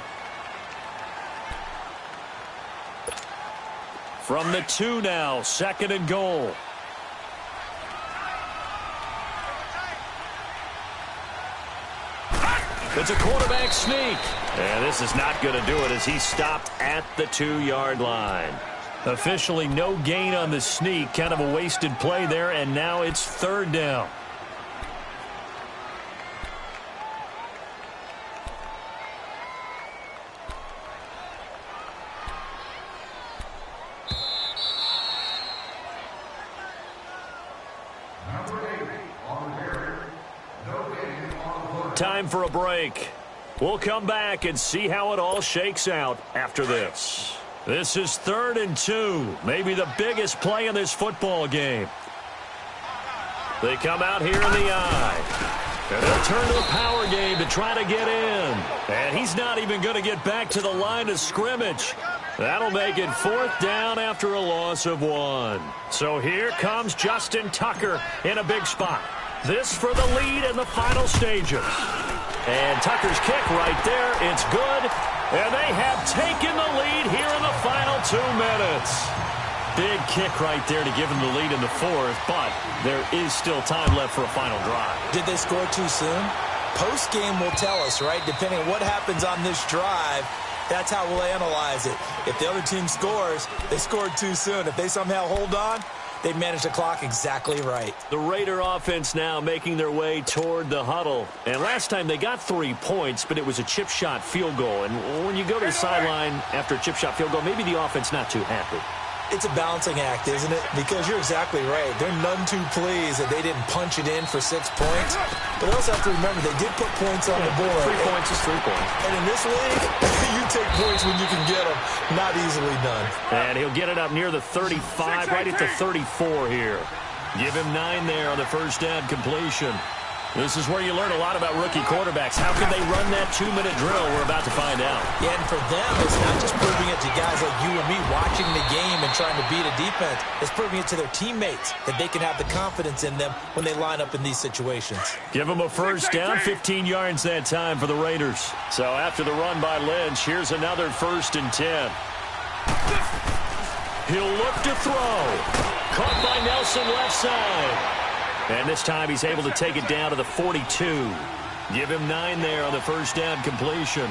From the 2 now, second and goal. It's a quarterback sneak. And this is not going to do it as he stopped at the 2-yard line. Officially no gain on the sneak. Kind of a wasted play there, and now it's third down. Time for a break. We'll come back and see how it all shakes out after this. This is 3rd and 2, maybe the biggest play in this football game. They come out here in the eye. And they'll turn to the power game to try to get in. And he's not even going to get back to the line of scrimmage. That'll make it 4th down after a loss of 1. So here comes Justin Tucker in a big spot. This for the lead in the final stages. And Tucker's kick right there. It's good. And they have taken the lead here in the final 2 minutes. Big kick right there to give them the lead in the 4th, but there is still time left for a final drive. Did they score too soon? Post-game will tell us, right? Depending on what happens on this drive, that's how we'll analyze it. If the other team scores, they scored too soon. If they somehow hold on, they managed the clock exactly right. The Raider offense now making their way toward the huddle. And last time they got 3 points, but it was a chip shot field goal. And when you go to the sideline after a chip shot field goal, maybe the offense not too happy. It's a balancing act, isn't it? Because you're exactly right. They're none too pleased that they didn't punch it in for 6 points. But also have to remember, they did put points on the board. 3 points is 3 points. And in this league, you take points when you can get them. Not easily done. And he'll get it up near the 35, right at the 34 here. Give him 9 there on the first down completion. This is where you learn a lot about rookie quarterbacks. How can they run that 2-minute drill? We're about to find out. Yeah, and for them, it's not just proving it to guys like you and me watching the game and trying to beat a defense. It's proving it to their teammates that they can have the confidence in them when they line up in these situations. Give them a first down, 15 yards that time for the Raiders. So after the run by Lynch, here's another 1st and 10. He'll look to throw. Caught by Nelson left side. And this time he's able to take it down to the 42. Give him 9 there on the first down completion.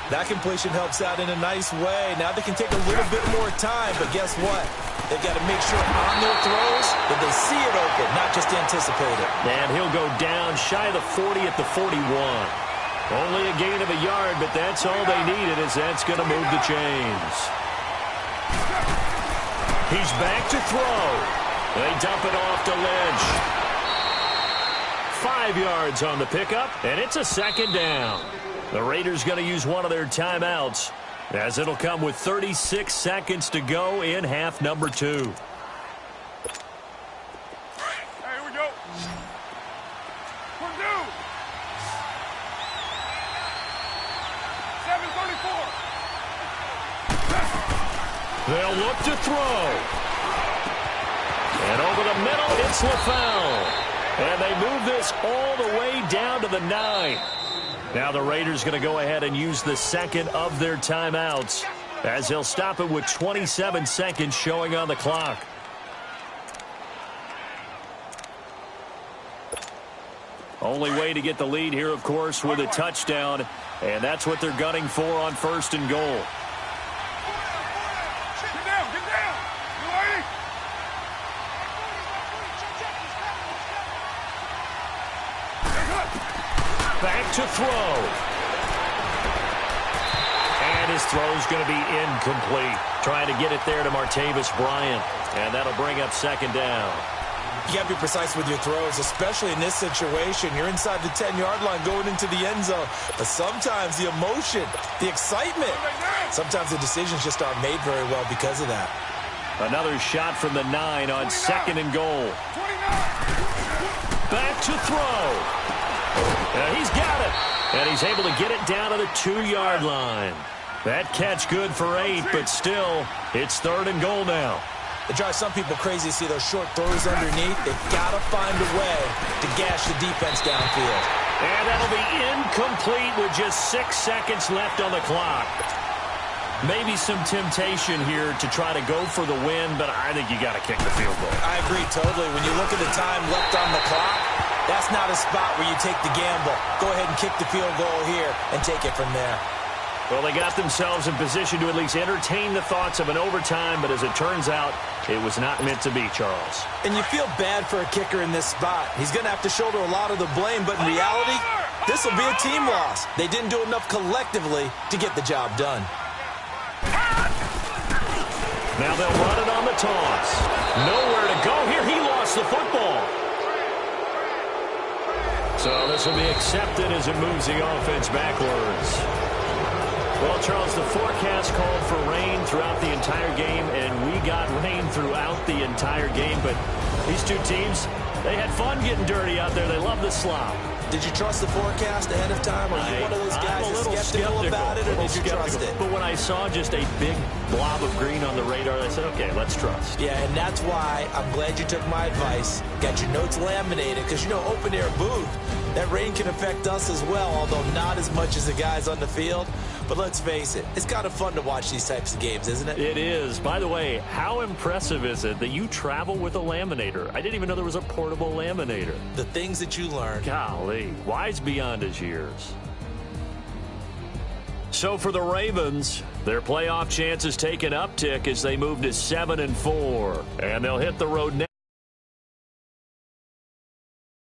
That completion helps out in a nice way. Now they can take a little bit more time, but guess what? They've got to make sure on their throws that they see it open, not just anticipate it. And he'll go down shy of the 40 at the 41. Only a gain of a yard, but that's all they needed, as that's going to move the chains. He's back to throw. They dump it off to Lynch. 5 yards on the pickup, and it's a 2nd down. The Raiders going to use one of their timeouts, as it'll come with 36 seconds to go in half number 2. Hey, here we go. We're due. 7:34. They'll look to throw. And over the middle, it's LaFell. And they move this all the way down to the 9. Now the Raiders going to go ahead and use the 2nd of their timeouts, as they'll stop it with 27 seconds showing on the clock. Only way to get the lead here, of course, with a touchdown. And that's what they're gunning for on 1st and goal. Back to throw. And his throw's going to be incomplete. Trying to get it there to Martavis Bryant. And that'll bring up second down. You got to be precise with your throws, especially in this situation. You're inside the 10-yard line going into the end zone. But sometimes the emotion, the excitement, sometimes the decisions just aren't made very well because of that. Another shot from the 9 on second and goal. Back to throw. He's got it. And he's able to get it down to the 2-yard line. That catch good for 8, but still, it's third and goal now. It drives some people crazy to see those short throws underneath. They've got to find a way to gash the defense downfield. And that'll be incomplete with just 6 seconds left on the clock. Maybe some temptation here to try to go for the win, but I think you got to kick the field goal. I agree totally. When you look at the time left on the clock, that's not a spot where you take the gamble. Go ahead and kick the field goal here and take it from there. Well, they got themselves in position to at least entertain the thoughts of an overtime, but as it turns out, it was not meant to be, Charles. And you feel bad for a kicker in this spot. He's going to have to shoulder a lot of the blame, but in reality, this will be a team loss. They didn't do enough collectively to get the job done. Now they'll run it on the toss. Nowhere to go here. He lost the football. So this will be accepted as it moves the offense backwards. Well, Charles, the forecast called for rain throughout the entire game, and we got rain throughout the entire game. But these two teams, they had fun getting dirty out there. They love the slop. Did you trust the forecast ahead of time? Are you one of those guys that's skeptical about it, or did you trust it? But when I saw just a big blob of green on the radar, I said, okay, let's trust. Yeah, and that's why I'm glad you took my advice. Got your notes laminated, because, you know, open-air booth, that rain can affect us as well, although not as much as the guys on the field. But let's face it, it's kind of fun to watch these types of games, isn't it? It is. By the way, how impressive is it that you travel with a laminator? I didn't even know there was a portable laminator. The things that you learn. Golly, wise beyond his years. So for the Ravens, their playoff chances take an uptick as they move to 7-4. And they'll hit the road next.